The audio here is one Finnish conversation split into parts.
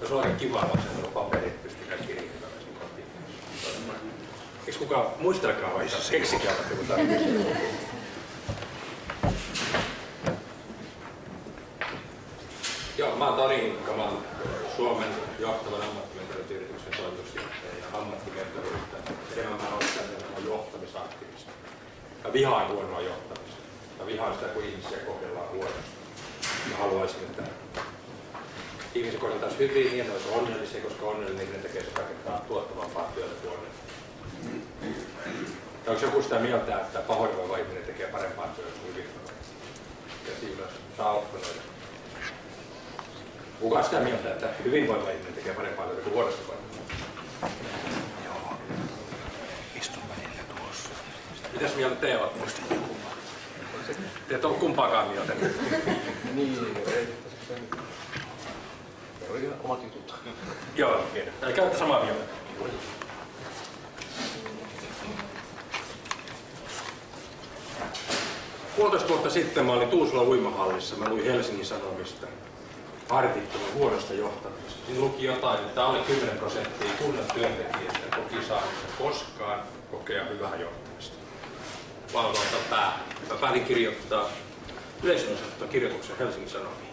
Se on aika kiva, että se paperit pystykää kirjoittamaan sen kotiin. Eikö kukaan muistelkaa vaikka keksikää joku tarvitse? Joo, mä oon Toni Hinkka, mä oon Suomen johtavan ammattimentorityyrityksen toimitusjohtaja ja ammattimentoriyrittäjä. Enemmän mä oon johtamisaktiivista. Mä vihaan huonoa johtamista. Mä vihaan sitä, kun ihmisiä kohdellaan huonosti. Mä haluaisin, että ihmisiä kohdeltaisiin hyvin niin, että ne olisi onnellisia, koska onnellinen ne tekee sitä rakentaa tuottavampaa työtä kuin onnellinen. Ja onko joku sitä mieltä, että pahoinvoiva ihminen tekee parempaa työtä kuin hyvinvoiva? Ja siinä saa opponoida. Kuka on sitä mieltä, että hyvinvoiva ihminen tekee parempaa työtä kuin huonosti voiva? Joo. Istun välillä tuossa. Mitäs mieltä te olette? Te et ole kumpaakaan mieltä. Niin, ei. Se oli ihan omat jutut. Joo, eli käytte samaa mieltä. Puolitoista vuotta sitten mä olin Tuusulan uimahallissa. Mä luin Helsingin Sanomista artikkelin huonosta johtamisesta. Siinä luki jotain, että alle 10% kunnan työntekijöistä koki saaneensa koskaan kokea hyvää johtamista. Valvonta pää. Mä päätin kirjoittaa yleisönosastoon kirjoituksen Helsingin Sanomiin.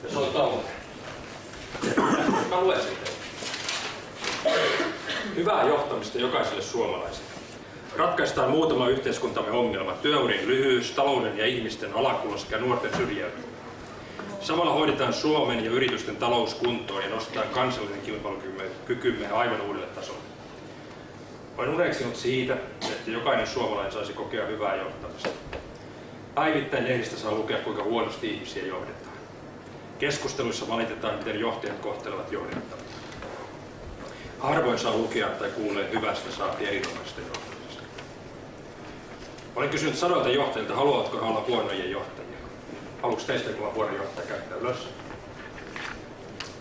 Ja se on tavoite. Mä luen sen teille. Hyvää johtamista jokaiselle suomalaiselle. Ratkaistaan muutama yhteiskuntamme ongelma: työurien lyhyys, talouden ja ihmisten alakulo sekä nuorten syrjäytyminen. Samalla hoidetaan Suomen ja yritysten talous kuntoon ja nostetaan kansallinen kilpailukykymme aivan uudelle tasolle. Olen uneksinut siitä, että jokainen suomalainen saisi kokea hyvää johtamista. Päivittäin lehdistä saa lukea, kuinka huonosti ihmisiä johdetaan. Keskusteluissa valitetaan, miten johtajat kohtelevat johdettavia. Harvoin saa lukea tai kuulee hyvästä saati erinomaisesta johtamisesta. Olen kysynyt sadoilta johtajilta, haluatko olla huonoja johtajia? Haluatko teistä, kun on huono johtaja, käyttää ylös?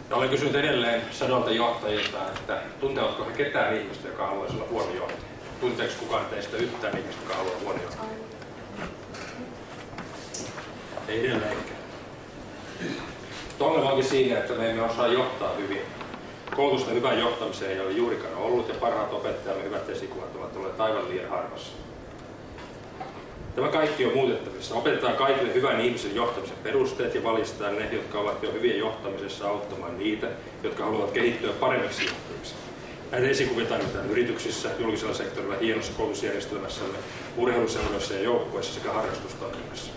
Ja olen kysynyt edelleen sadoilta johtajilta, että tuntevatko he ketään ihmistä, joka haluaisi olla huono johtaja? Tunteeko kukaan teistä yhtään ihmistä, joka haluaa huono johtaja? Ei edelleenkään. Ongelma onkin siinä, että me emme osaa johtaa hyvin. Koulutusta hyvään johtamiseen ei ole juurikaan ollut ja parhaat opettajamme hyvät esikuvat ovat olleet aivan liian harvassa. Tämä kaikki on muutettavissa. Opetetaan kaikille hyvän ihmisen johtamisen perusteet ja valistetaan ne, jotka ovat jo hyviä johtamisessa, auttamaan niitä, jotka haluavat kehittyä paremmiksi johtajiksi. Näitä esikuvia tarvitaan yrityksissä, julkisella sektorilla, hienossa koulutusjärjestelmässämme, urheiluseuroissa ja joukkueissa sekä harrastustoiminnassa.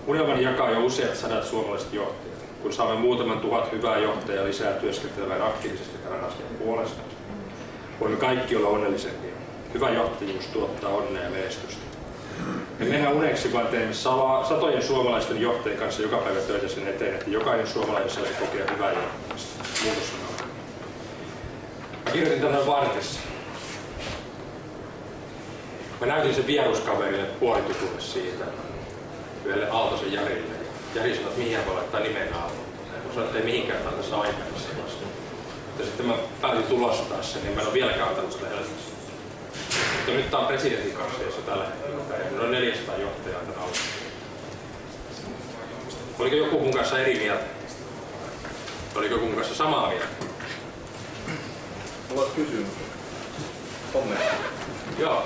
Unelmani jakaa jo useat sadat suomalaiset johtajat. Kun saamme muutaman tuhat hyvää johtajaa lisää työskentelevän aktiivisesti tämän asian puolesta, voimme kaikki olla onnellisempia. Hyvä johtajuus tuottaa onnea ja menestystä. Me mennään uneksi, vaan teemme satojen suomalaisten johtajien kanssa joka päivä töitä sen eteen, että jokainen suomalainen saisi kokea hyvää johtamista. Muutos on aina. Mä kirjoitin tänään vartissa. Mä näytin sen vieruskaverille puolitutulle siitä, yhdelle Aaltosen Jarille. Jari sanoi, että mihin voi laittaa nimen Aalto. Kun sanoin, että ei mihinkään tässä aikaa sellaista. Mutta sitten mä päätin tulostaa sen, niin mä en ole vieläkään antanut sitä Helsingissä. Mutta nyt tää on presidentin kanssa, jossa tällä hetkellä noin 400 johtajaa tämän alun. Oliko joku mun kanssa eri mieltä? Oliko joku mun kanssa samaa mieltä? Mulla olisi kysymys. Kommentti. Joo.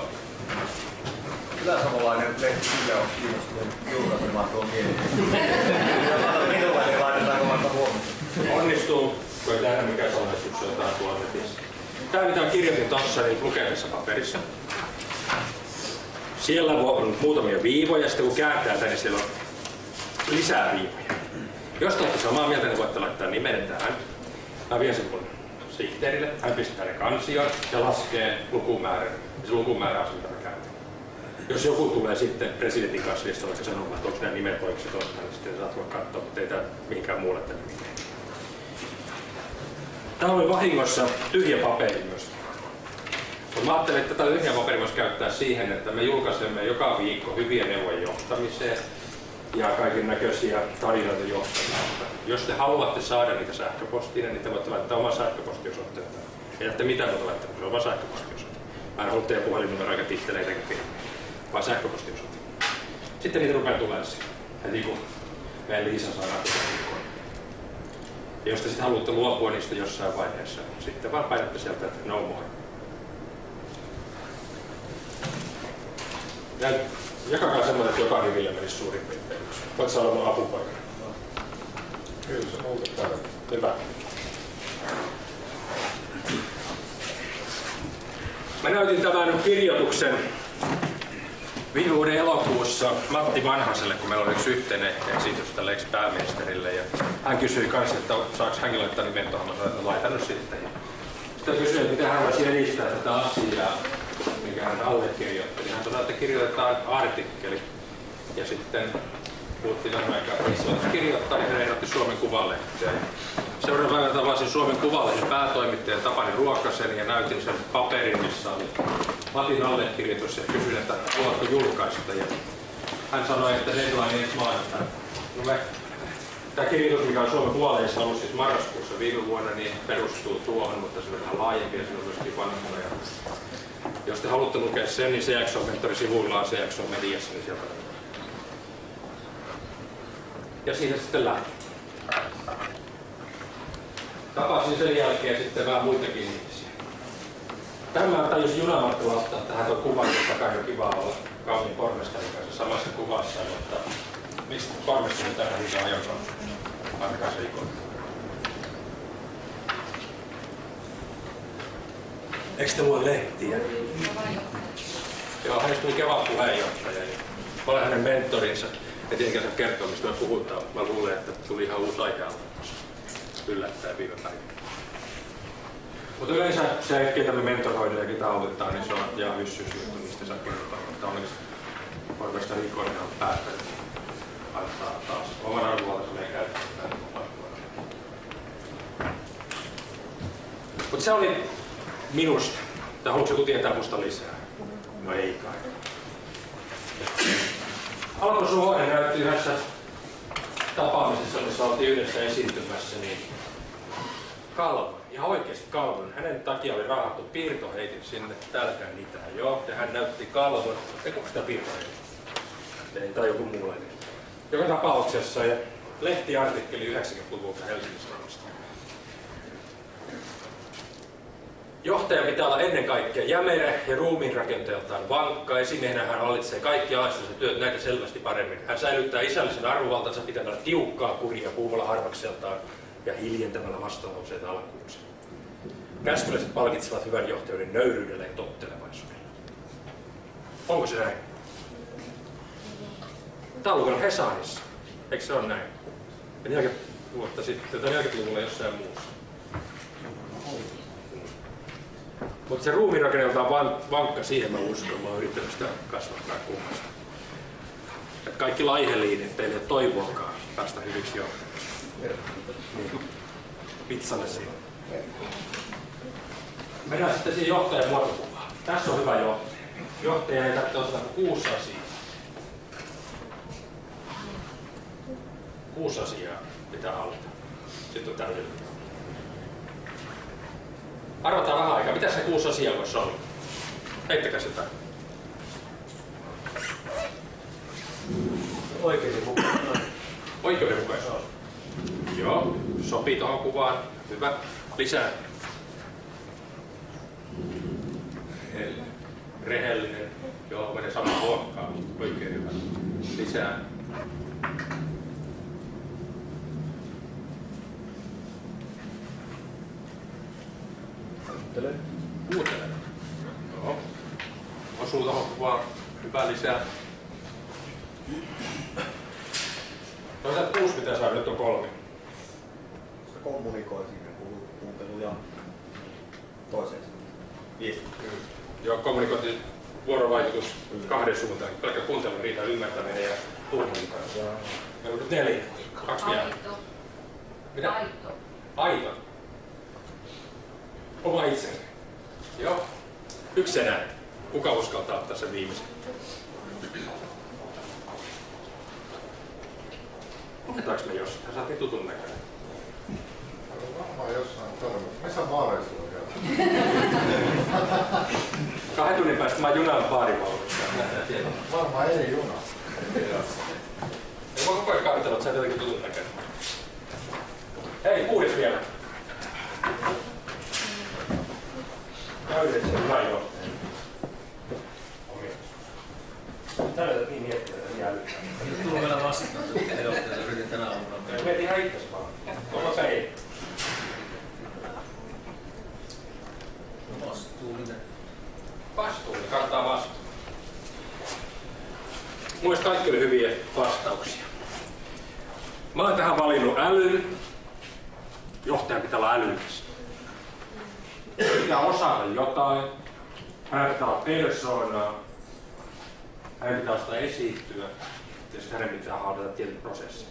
Mitä samanlainen lehti mikä on kiinnostunut julkaisemaan tuon mieleen? Minkälainen laitetaanko vaikka huomioon? Onnistuu, kun ei tehdä mikään salaisuus jotain tuolla netissä. Tämä mitä kirjoitin tuossa niin lukevissa paperissa. Siellä on muutamia viivoja, sitten kun kääntää tänne, siellä on lisää viivoja. Jos te olette samaa mieltä, niin voitte laittaa nimen tähän. Mä vien sen mun sihteerille, hän pistää ne kansioon ja laskee lukumäärän. Ja se lukumäärä on se, mitä mä käytän. Jos joku tulee sitten presidentin kansliasta vaikka sanomaan, että onko nämä nimet oikein totta, niin sitten saat voi katsoa, mutta ei tää mihinkään muulle tänne mitään. Täällä oli vahingossa tyhjä paperi myös. Mä ajattelin, että tätä tyhjä paperi voisi käyttää siihen, että me julkaisemme joka viikko hyviä neuvoja johtamiseen ja kaiken näköisiä tarinoita johtamisesta. Jos te haluatte saada niitä sähköpostiin, niin te voitte laittaa oman sähköpostiosoitteen. Ei tätä mitään muuta laittaa, se on oma sähköpostiosoite. Mä en halua teidän puhelinnumero eikä titteleitäkin firmaa, vaan sähköpostiosoite. Sitten niitä rupeaa tulemaan heti kun meidän Liisa saa Ja jos te sitten haluatte luopua niistä jossain vaiheessa, niin sitten vaan painatte sieltä, että no more. Jakakaa semmoinen, että joka riville menisi suurin piirtein yksi. Voit sä olla mun apupaikana? Kyllä se muuta täällä. Hyvä. Mä näytin tämän kirjoituksen viime vuoden elokuussa Matti Vanhaselle, kun meillä oli yksi yhteinen esitys tälle ex-pääministerille. Ja hän kysyi kanssa, että saako hänkin laittaa nimen tuohon. Mä sanoin, että laitan nyt sitten. Sitten kysyin, että miten hän voisi edistää tätä asiaa, mikä hän allekirjoitti. Hän sanoi, että kirjoitetaan artikkeli. Ja sitten puhuttiin vähän aikaa, että missä voitaisiin kirjoittaa, niin hän ehdotti Suomen Kuvalehteen. Seuraavan päivänä tavasin Suomen Kuvalehden päätoimittajan Tapani Ruokasen ja näytin sen paperin, missä oli Matin allekirjoitus ja kysyin, että haluatko julkaista. Ja hän sanoi, että deadline ensi maanantaina. No tämä kirjoitus, mikä on Suomen Kuvalehdissä ollut siis marraskuussa viime vuonna, niin perustuu tuohon, mutta se on vähän laajempi ja se on myöskin vanhoja. Jos te haluatte lukea sen, niin CXO-mentorin sivuillaan CXO-mediassa, niin sieltä. Ja siitä sitten lähti. Tapasin sen jälkeen sitten vähän muitakin ihmisiä. Tämä tajusin junamatkalla ottaa tähän tuon kuvan, että kai on kiva olla kauniin pormestarin kanssa samassa kuvassa, mutta mistä pormestari tähän hyvää ajankautta? Ainakaan se ikon. Eikö te lue lehtiä? Joo, hänestä tuli Kevan puheenjohtaja. Mä olen hänen mentorinsa. Ja tietenkään saa kertoa, mistä me puhutaan. Mä luulen, että tuli ihan uusi aika yllättäen viime päivänä. Mutta yleensä se, ketä me mentoroidaan ja ketä autetaan, niin se on ihan hyssyysjuttu, mistä saa kertoa. Mutta onneksi pormestari Ikonen on päättänyt antaa taas oman arvovaltansa meidän käyttöön. Mutta se oli minusta. Tai haluatko joku tietää musta lisää? No ei kai. Alpo Suhonen näytti yhdessä tapaamisessa, missä oltiin yhdessä esiintymässä, niin kalvon, ihan oikeasti kalvon. Hänen takia oli raahattu piirtoheitin sinne, täälläkään mitään, joo. Ja hän näytti kalvon. Eikö sitä piirtoheitin? Ei, tai joku muunlainen. Joka tapauksessa ja lehtiartikkeli 90-luvulta Helsingin Sanomista. Johtaja pitää olla ennen kaikkea jämerä ja ruumiinrakenteeltaan vankka. Esimiehenä hän hallitsee kaikki alaistunsa työt näitä selvästi paremmin. Hän säilyttää isällisen arvovaltansa pitämällä tiukkaa kuria puhumalla harvakseltaan ja hiljentämällä vastalauseita alkuunsa. Käskyläiset palkitsevat hyvän johtajuuden nöyryydellä ja tottelevaisuudella. Onko se näin? Tämä on lukenut Hesarissa. Eikö se ole näin? Ja 40 vuotta sitten, tai 40-luvulla jossain muussa. Mutta se ruumiinrakenne on vankka, siihen mä uskon. Mä oon yrittänyt sitä kasvattaa kummasta. Et kaikki laiheliinit, teille ei ole toivoakaan päästä hyviksi johtajiksi. Niin. Pizzalle siinä. Mennään sitten siihen johtajan muotokuvaan. Tässä on hyvä johtaja. Johtaja ei tarvitse ottaa 6 asiaa. 6 asiaa pitää hallita. Sitten on täydellinen. Arvataan vähän aikaa. Mitä se 6 asiaa voisi olla? Heittäkää sitä. Oikeudenmukaisuus. Joo, sopii tuohon kuvaan. Hyvä. Lisää. Rehellinen. Joo, menee samaan luokkaan. Oikein hyvä. Lisää. Kuuntele. Joo. Osuu tuohon kuvaan. Hyvä, lisää. Toisaalta 6 pitää saada, nyt on 3. Se kommunikoi siinä kuuntelu ja toiseen viesti. Joo, kommunikointi, vuorovaikutus 2 suuntaan. Pelkkä kuuntelu riitä ymmärtäminen ja tunnuntaan. Meillä on 4. 2 vielä. Mitä? Aito. Oma itsensä. Joo. 1 enää. Kuka uskaltaa ottaa sen viimeisen? Luketaanko me jostain? Sä oot niin tutun näköinen. Varmaan jossain toivon. Missä baareissa on vielä? 2 tunnin päästä mä oon junan baarivaunussa. Varmaan eri juna. Ei voi koko ajan katsella, että sä oot jotenkin tutun näköinen. Hei, 6 Mä oon tähän valinnut älyn. Johtajan pitää olla älykäs. Pitää osata jotain. Hänen pitää olla persoonaa. Hänen pitää osata esiintyä. Ja sitten hänen pitää haudata tietyt prosessit.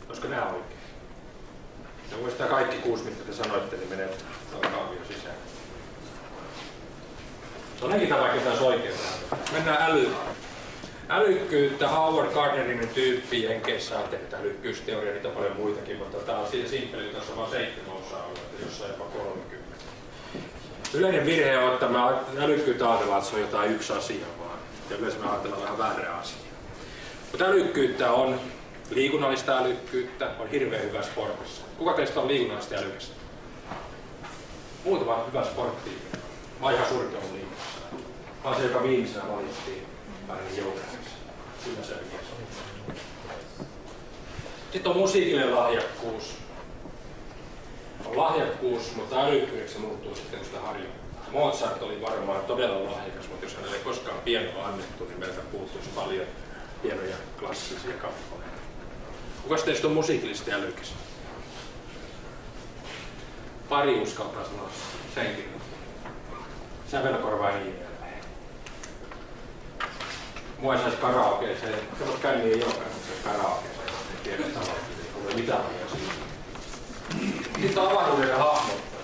Olisiko nää oikein? Ja muistaa kaikki 6, mitkä te sanoitte, niin menee kaavio sisään. No näkitään vaikka taas oikein. Mennään älyyn. Älykkyyttä, Howard Gardnerin tyyppi Jenkeissä on tehnyt älykkyysteoria, niitä on paljon muitakin, mutta tää on siitä simppeli, että tässä on vain 7 osaa, jossain jopa 30. Yleinen virhe on, että me älykkyyttä ajatellaan, että se on jotain yksi asia vaan. Ja yleensä me ajatellaan vähän väärää asiaa. Mutta älykkyyttä on liikunnallista älykkyyttä, on hirveän hyvä sportissa. Kuka teistä on liikunnallista älykäs? Muutama hyvä sportti. Mä oon ihan surkeun liikunnassa. Mä oon se, joka viimeisenä valittiin aina joukkueessa. Siinä se on. Sitten on musiikillinen lahjakkuus. On lahjakkuus, mutta älykkyydeksi se muuttuu sitten, kun sitä harjoittaa. Mozart oli varmaan todella lahjakas, mutta jos hänelle ei koskaan pienoa annettu, niin meiltä puuttuisi paljon hienoja klassisia kappaleita. Kukas teistä on musiikillisesti älykäs? Pari uskaltaa sanoa senkin. Sävelkorva ja niin edelleen. Mua ei saisi karaokeeseen. Semmoista känniä ei olekaan karaokeeseen. En tiedä sanoa, ei ole mitään muuta siitä. Sitten on avaruuden hahmottaa.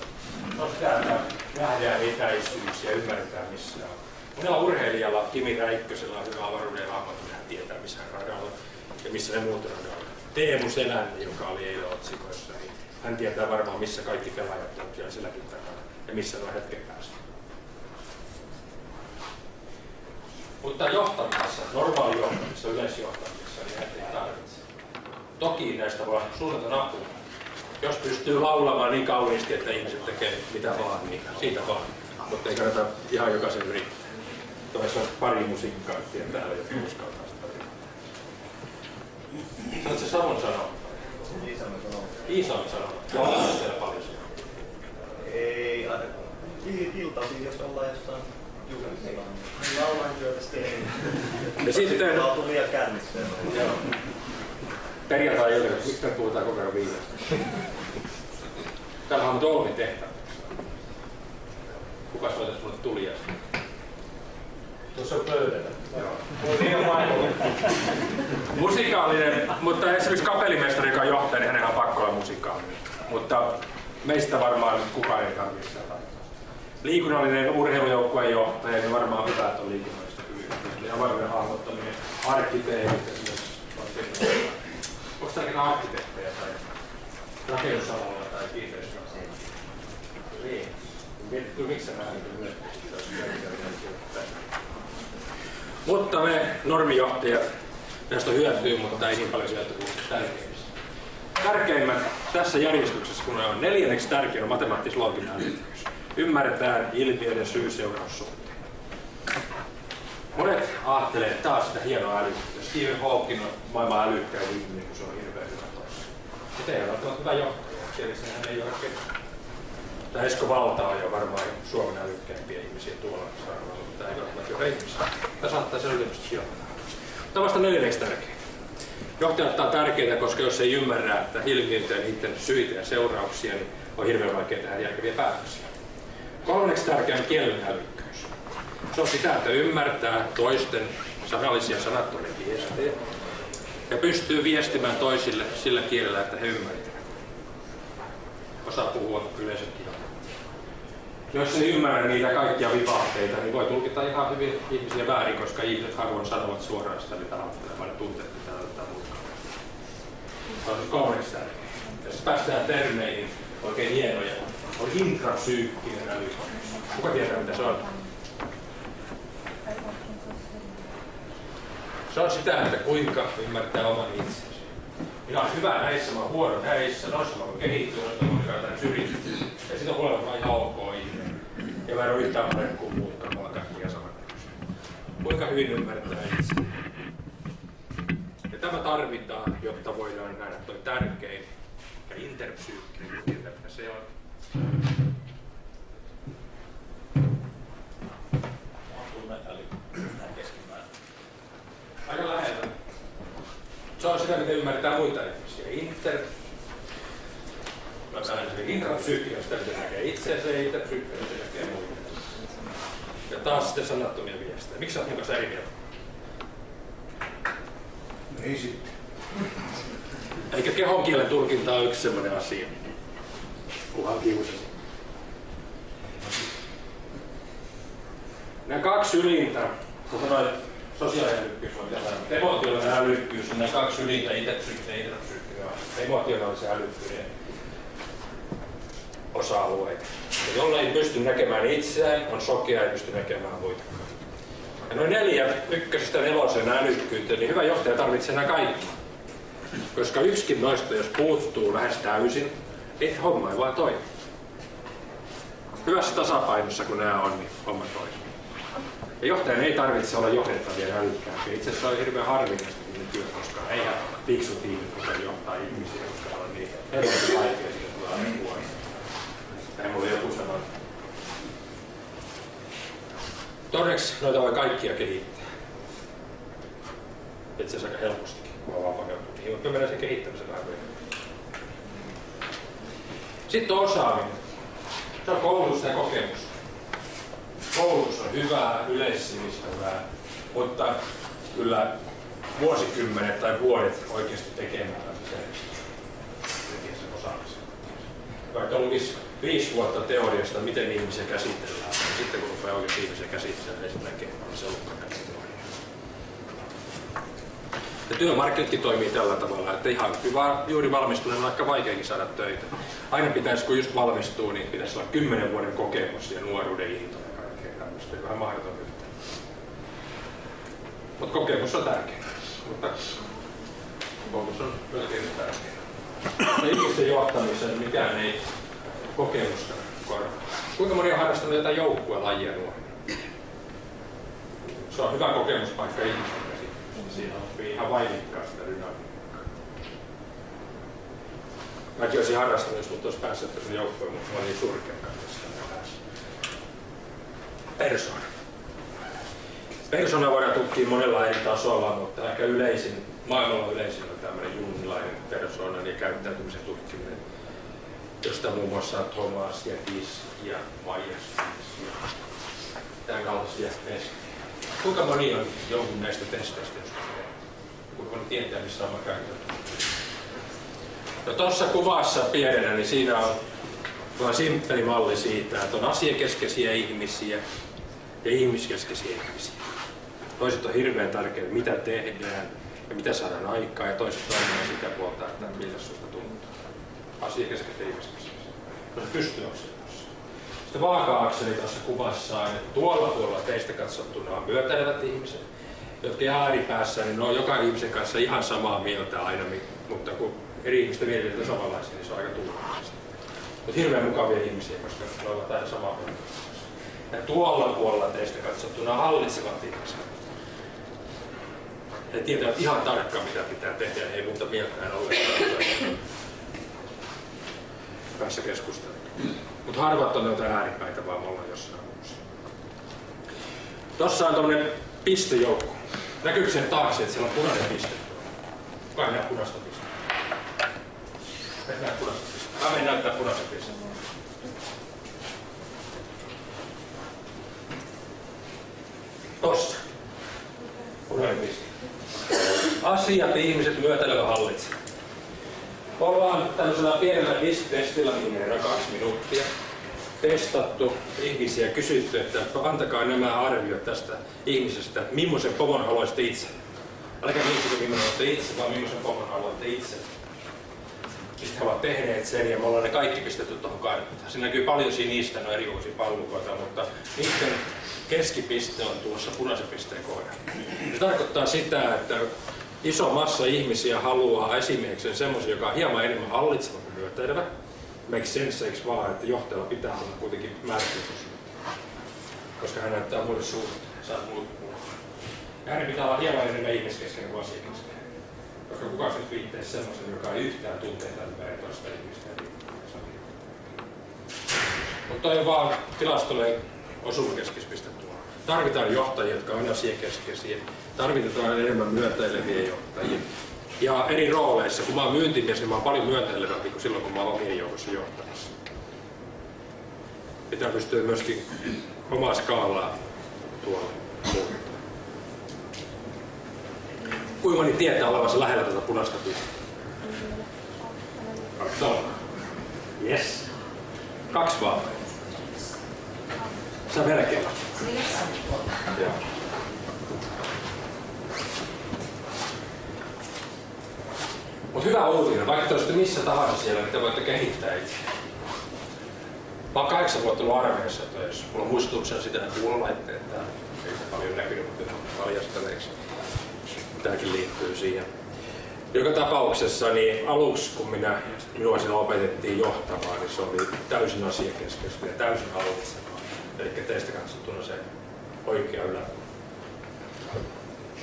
Se on sitä, että nähdään etäisyys ja ymmärretään missä on. Monella urheilijalla, Kimi Räikkösellä on hyvä avaruuden hahmottaa. Hän tietää missä on radalla ja missä ne muut radalla. Teemu Selänne, joka oli eilen otsikoissa, niin hän tietää varmaan missä kaikki pelaajat on siellä silläkin takana ja missä ne on hetken päästä. Mutta johtamisessa, normaali johtamisessa, yleisjohtamisessa, niin näitä ei tarvitse. Toki näistä voi suunnata apua. Jos pystyy laulamaan niin kauniisti, että ihmiset tekee mitä vaan, niin siitä vaan. Mutta ei kannata ihan jokaisen yrittää. Toisaalta olisi pari musiikkaattia täällä, jotka uskaltaa sitä. Saat se Savon sanoa? Iisalmen sanoo. Iisalmen sanoa. Joo, siellä paljon siellä. Ei, iltaisin, jos ollaan jossain juhlimilla. Laulan työtä sitten. Ja sitten... Mä oon liian kännissä. Joo. Perjantai-ilta, miksi me puhutaan koko ajan viimeistä? Täällä on nyt Olmi tehtävä. Kuka soitaisi mulle tuliaista? Tuossa on pöydällä. Musikaalinen, mutta esimerkiksi kapellimestari, joka on johtaja, niin hänellä on pakko olla musikaalinen. Mutta meistä varmaan kukaan ei tarvitse sitä taitoa. Liikunnallinen urheilujoukkueen johtaja, niin varmaan hyvä, että on liikunnallista hyvyyttä. Avaruuden hahmottaminen, arkkitehdit esimerkiksi. Onko täällä arkkitehtejä tai rakennusalalla tai kiinteistössä? Niin. Mietitty, miksi sä nähdään myös? Mutta me normijohtajat näistä hyötyy, mutta ei niin paljon sieltä kuin tärkeimmistä. Tärkeimmät tässä järjestyksessä, kun on 4. tärkein on matemaattis-looginen älykkyys. Ymmärretään ilmiöiden syy-seuraussuhteen. Monet ajattelee, että taas sitä hienoa älykkyyttä. Stephen Hawking on maailman älykkäin ihminen, kun se on hirveän hyvä tossa. Mutta ei ole hyvä johtaja. Tietysti hän ei ole ketään. Tämä Esko Valta on jo varmaan Suomen älykkäimpiä ihmisiä tuolla sarvalla, mutta ei ole hyvä ihmisiä. Tämä saattaa sen yliopistossa johtaa. Tämä on vasta 4. tärkein. Johtajat on tärkeitä, koska jos ei ymmärrä, että ilmiöitä ja niiden syitä ja seurauksia, niin on hirveän vaikea tehdä järkeviä päätöksiä. 3. tärkein on kielen älykkyys. Se on sitä, että ymmärtää toisten sanallisia sanattomia viestejä ja pystyy viestimään toisille sillä kielellä, että he ymmärtävät. Osaa puhua yleensäkin. Jos ei ymmärrä niitä kaikkia vivahteita, niin voi tulkita ihan hyvin ihmisiä väärin, koska ihmiset harvoin sanovat suoraan sitä, mitä ajattelemaan ja tunteet pitää ottaa mukaan. Se on 3. tärkeä. Jos päästään termeihin oikein hienoja, on intrapsyykkinen älykkyys. Kuka tietää, mitä se on? Se on sitä, että kuinka ymmärtää oman itsensä. Minä olen hyvä näissä, mä olen huono näissä, noissa mä voin kehittyä, noissa mä voin käydä syrjittyä. Ja sitten on huolella ihan ok ihminen. Ja mä en ole yhtään parempi kuin muutkaan, mä olen kaikkia samanlaisia. Kuinka hyvin ymmärtää itse. Ja tämä tarvitaan, jotta voidaan nähdä toi tärkein ja interpsyykkinen, mitä se on. Aika lähellä. Se on sitä, miten ymmärretään muita ihmisiä. Intrapsykki on sitä, miten näkee itseänsä, ja interpsykki on sitä, näkee muita. Ja taas sitten sanattomia viestejä. Miksi sä oot mukaan eri mieltä? Ei sitten. Eikä kehon kielen tulkinta ole yksi semmoinen asia. Kuhan kiusasi. Nämä kaksi ylintä, kun sanoin sosiaalinen älykkyys on jotain, emotionaalinen älykkyys on nämä kaksi ylintä, interpsykki ja intrapsykki, emotionaalisen älykkyyden osa-alueita. Ja jolla ei pysty näkemään itseään, on sokea, ei pysty näkemään muitakaan. Ja noin 4 ykkösestä 4 älykkyyteen, niin hyvä johtaja tarvitsee nämä kaikki. Koska yksikin noista, jos puuttuu lähes täysin, niin homma ei vaan toimi. Hyvässä tasapainossa kun nämä on, niin homma toimii. Ja johtajan ei tarvitse olla johdettavia ja älykkäämpiä. Itse asiassa on hirveän harvinaista työ, koska eihän fiksu tiimi, kun johtaa ihmisiä, koska on niin helposti vaikea, että tulee aina huono. Näin mulla joku sanoi. Toiseksi noita voi kaikkia kehittää. Itse asiassa aika helpostikin, kun on vaan paneutunut niihin, mutta mennään sen kehittämisen vähän myöhemmin. Sitten on osaaminen. Se on koulutus ja kokemus. Koulutus on hyvää, yleissivistävää, mutta kyllä vuosikymmenet tai vuodet oikeasti tekemällä sen osaamisen. Vaikka on 5 vuotta teoriasta, miten ihmisiä käsitellään, ja sitten kun rupeaa oikein ihmisiä käsittelemään, niin se näkee, että se ollutkaan käsitellä. Ja työmarkkinatkin toimii tällä tavalla, että ihan hyvä juuri valmistuneen on aika vaikeakin saada töitä. Aina pitäisi, kun just valmistuu, niin pitäisi olla 10 vuoden kokemus ja nuoruuden into ja kaikkea tämmöistä. Vähän mahdoton yhtään. Mutta kokemus on tärkeää. Mutta kokemus on melkein tärkeää. Ihmisten johtamisen mikään ei kokemusta korvaa. Kuinka moni on harrastanut jotain joukkuelajia nuorina? Se on hyvä kokemuspaikka ihmisten käsittelyssä. Siinä oppii ihan vainikkaa sitä dynamiikkaa. Mäkin olisin harrastanut, jos mut olisi päässyt sen joukkueen, mutta mä olin niin surkea kanssa. Persona. Persona voidaan tutkia monella eri tasolla, mutta ehkä maailmalla yleisin on tämmöinen jungilainen persoonan ja käyttäytymisen tutkiminen, josta muun muassa Thomas ja Gish ja Myers ja tämän kaltaisia testejä. Kuinka moni on jonkun näistä testeistä joskus tehnyt? Kuinka moni tietää, missä on käyttäytyminen? No tuossa kuvassa pienenä, niin siinä on vain simppeli malli siitä, että on asiakeskeisiä ihmisiä ja ihmiskeskeisiä ihmisiä. Toiset on hirveän tärkeitä, mitä tehdään ja mitä saadaan aikaa, ja toiset on sitä puolta, että miltä susta tuntuu. Asiakeskeiset ja ihmiskeskeisiä. No se pystyy oksentamaan. Sitten vaaka-akseli tuossa kuvassa on, että tuolla puolella teistä katsottuna on myötäilevät ihmiset, jotka ihan ääripäässä, niin ne on joka ihmisen kanssa ihan samaa mieltä aina, mutta kun eri ihmisten mielipiteet on samanlaisia, niin se on aika turvallista. Mutta hirveän mukavia ihmisiä, koska ne ovat aina samaa mieltä. Ja tuolla puolella teistä katsottuna hallitsevat ihmiset. He tietävät ihan tarkkaan, mitä pitää tehdä, ja ei muuta mieltään ollenkaan päässä keskustelemaan. Mutta harvat on noita ääripäitä, vaan me ollaan jossain muussa. Tossa on tommonen pistejoukko. Näkyykö sen taakse, että siellä on punainen piste? Kuka ei näe punaista pistettä? Et näe punaista pistettä. Mä menen näyttää punaisen pistettä. Tossa. Punainen piste. Asiat, ihmiset, myötäilevä hallitse. Ollaan tämmöisellä pienellä disk-testillä, mihin menee 2 minuuttia, testattu ihmisiä, kysytty, että antakaa nämä arviot tästä ihmisestä, millaisen pomon haluaisitte itse. Älkää miettikö, millainen olette itse, vaan millaisen pomon haluatte itse. Sitten he ovat tehneet sen ja me ollaan ne kaikki pistetty tuohon karttaan. Se näkyy paljon siinä niistä, no erikoisia pallukoita, mutta niiden keskipiste on tuossa punaisen pisteen kohdalla. Se tarkoittaa sitä, että iso massa ihmisiä haluaa esimerkiksi semmoisen, joka on hieman enemmän hallitseva kuin myötäilevä. Make sense, eikö vaan, että johtajalla pitää olla kuitenkin määrätys, koska hän näyttää muille suhteen, saa muut puhua. Ja hänen pitää olla hieman enemmän ihmiskeskeinen kuin asiakeskeinen. Koska kukaan nyt viitteisi semmoisen, joka ei yhtään tuntee tämän toista ihmistä. Mutta toi on vaan tilastolle osuva keskispiste tuolla. Tarvitaan johtajia, jotka on asiakeskeisiä. Tarvitaan enemmän myötäileviä johtajia. Ja eri rooleissa. Kun mä oon myyntimies, niin mä oon paljon myönteilevämpi kuin silloin, kun mä oon omien joukossa johtamassa. Pitää pystyä myöskin omaa skaalaa tuolla muuttaa. Kuinka moni tietää olevansa lähellä tätä punaista pistettä? 2 Yes. 2 vaan. Sä melkein. Joo. Mut hyvä uutinen, vaikka te olisitte missä tahansa siellä, niin te voitte kehittää itse. Mä oon 8 vuotta ollut armeijassa töissä. Mulla on muistutuksia sitä, että kuulolaitteet täällä. Ei se paljon näkynyt, mutta paljasteleeksi. Tämäkin liittyy siihen. Joka tapauksessa niin aluksi, kun minua siinä opetettiin johtamaan, niin se oli täysin asiakeskeistä ja täysin hallitsevaa. Eli teistä katsottuna se oikea yläpuolella.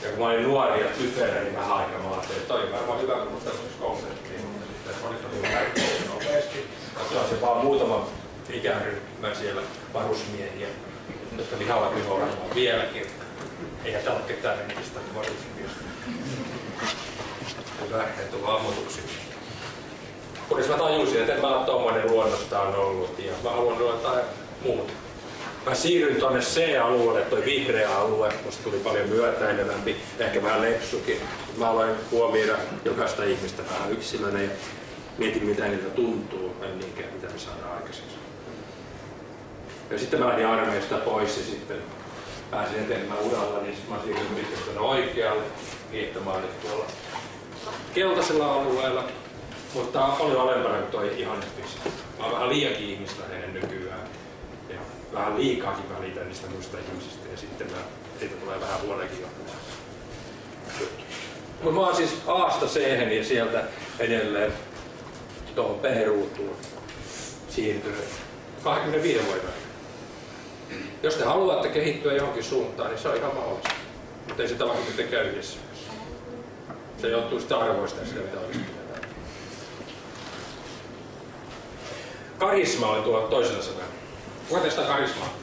Ja kun mä olin nuori ja typerä, niin vähän aikaa mä ajattelin, että toi on varmaan hyvä, kun musta tämmöisessä konseptiin. Mutta sitten mä olin hyvin näyttänyt nopeasti. Se vaan muutama ikäryhmä siellä varusmiehiä, jotka vihavat vihollista vieläkin. Eihän täällä ole ketään entistä varusmiestä. Hyvä, että on ammutuksi. Kunnes mä tajusin, että en mä ole tommoinen luonnostaan ollut ja mä haluan jotain muuta. Mä siirryin tonne C-alueelle, toi vihreä alue, musta tuli paljon myötäilevämpi, ehkä vähän lepsukin. Mä aloin huomioida jokaista ihmistä vähän yksilönä ja mietin mitä niitä tuntuu, en niinkään mitä me saadaan aikaiseksi. Ja sitten mä lähdin armeijasta pois ja sitten pääsin eteenpäin uralla, niin mä siirryin sitten oikealle kiihtämään nyt tuolla keltaisella alueella, mutta tää on paljon alempana kuin toi ihannepiste. Mä oon vähän liiankin ihmisläheinen nykyään ja vähän liikaakin välitän niistä muista ihmisistä ja sitten siitä tulee vähän huoneekin johtamista. Mutta mä oon siis A:sta C:hen ja sieltä edelleen tuohon B-ruutuun siirtynyt 25 vuoden väliin. Jos te haluatte kehittyä johonkin suuntaan, niin se on ihan mahdollista. Mutta ei sitä vaikka tekee yhdessä. Se johtuu sitä arvoista ja sitä, mitä olisi pitää. Karisma oli tuolla toisella sanalla. Kuka teistä on karismaa?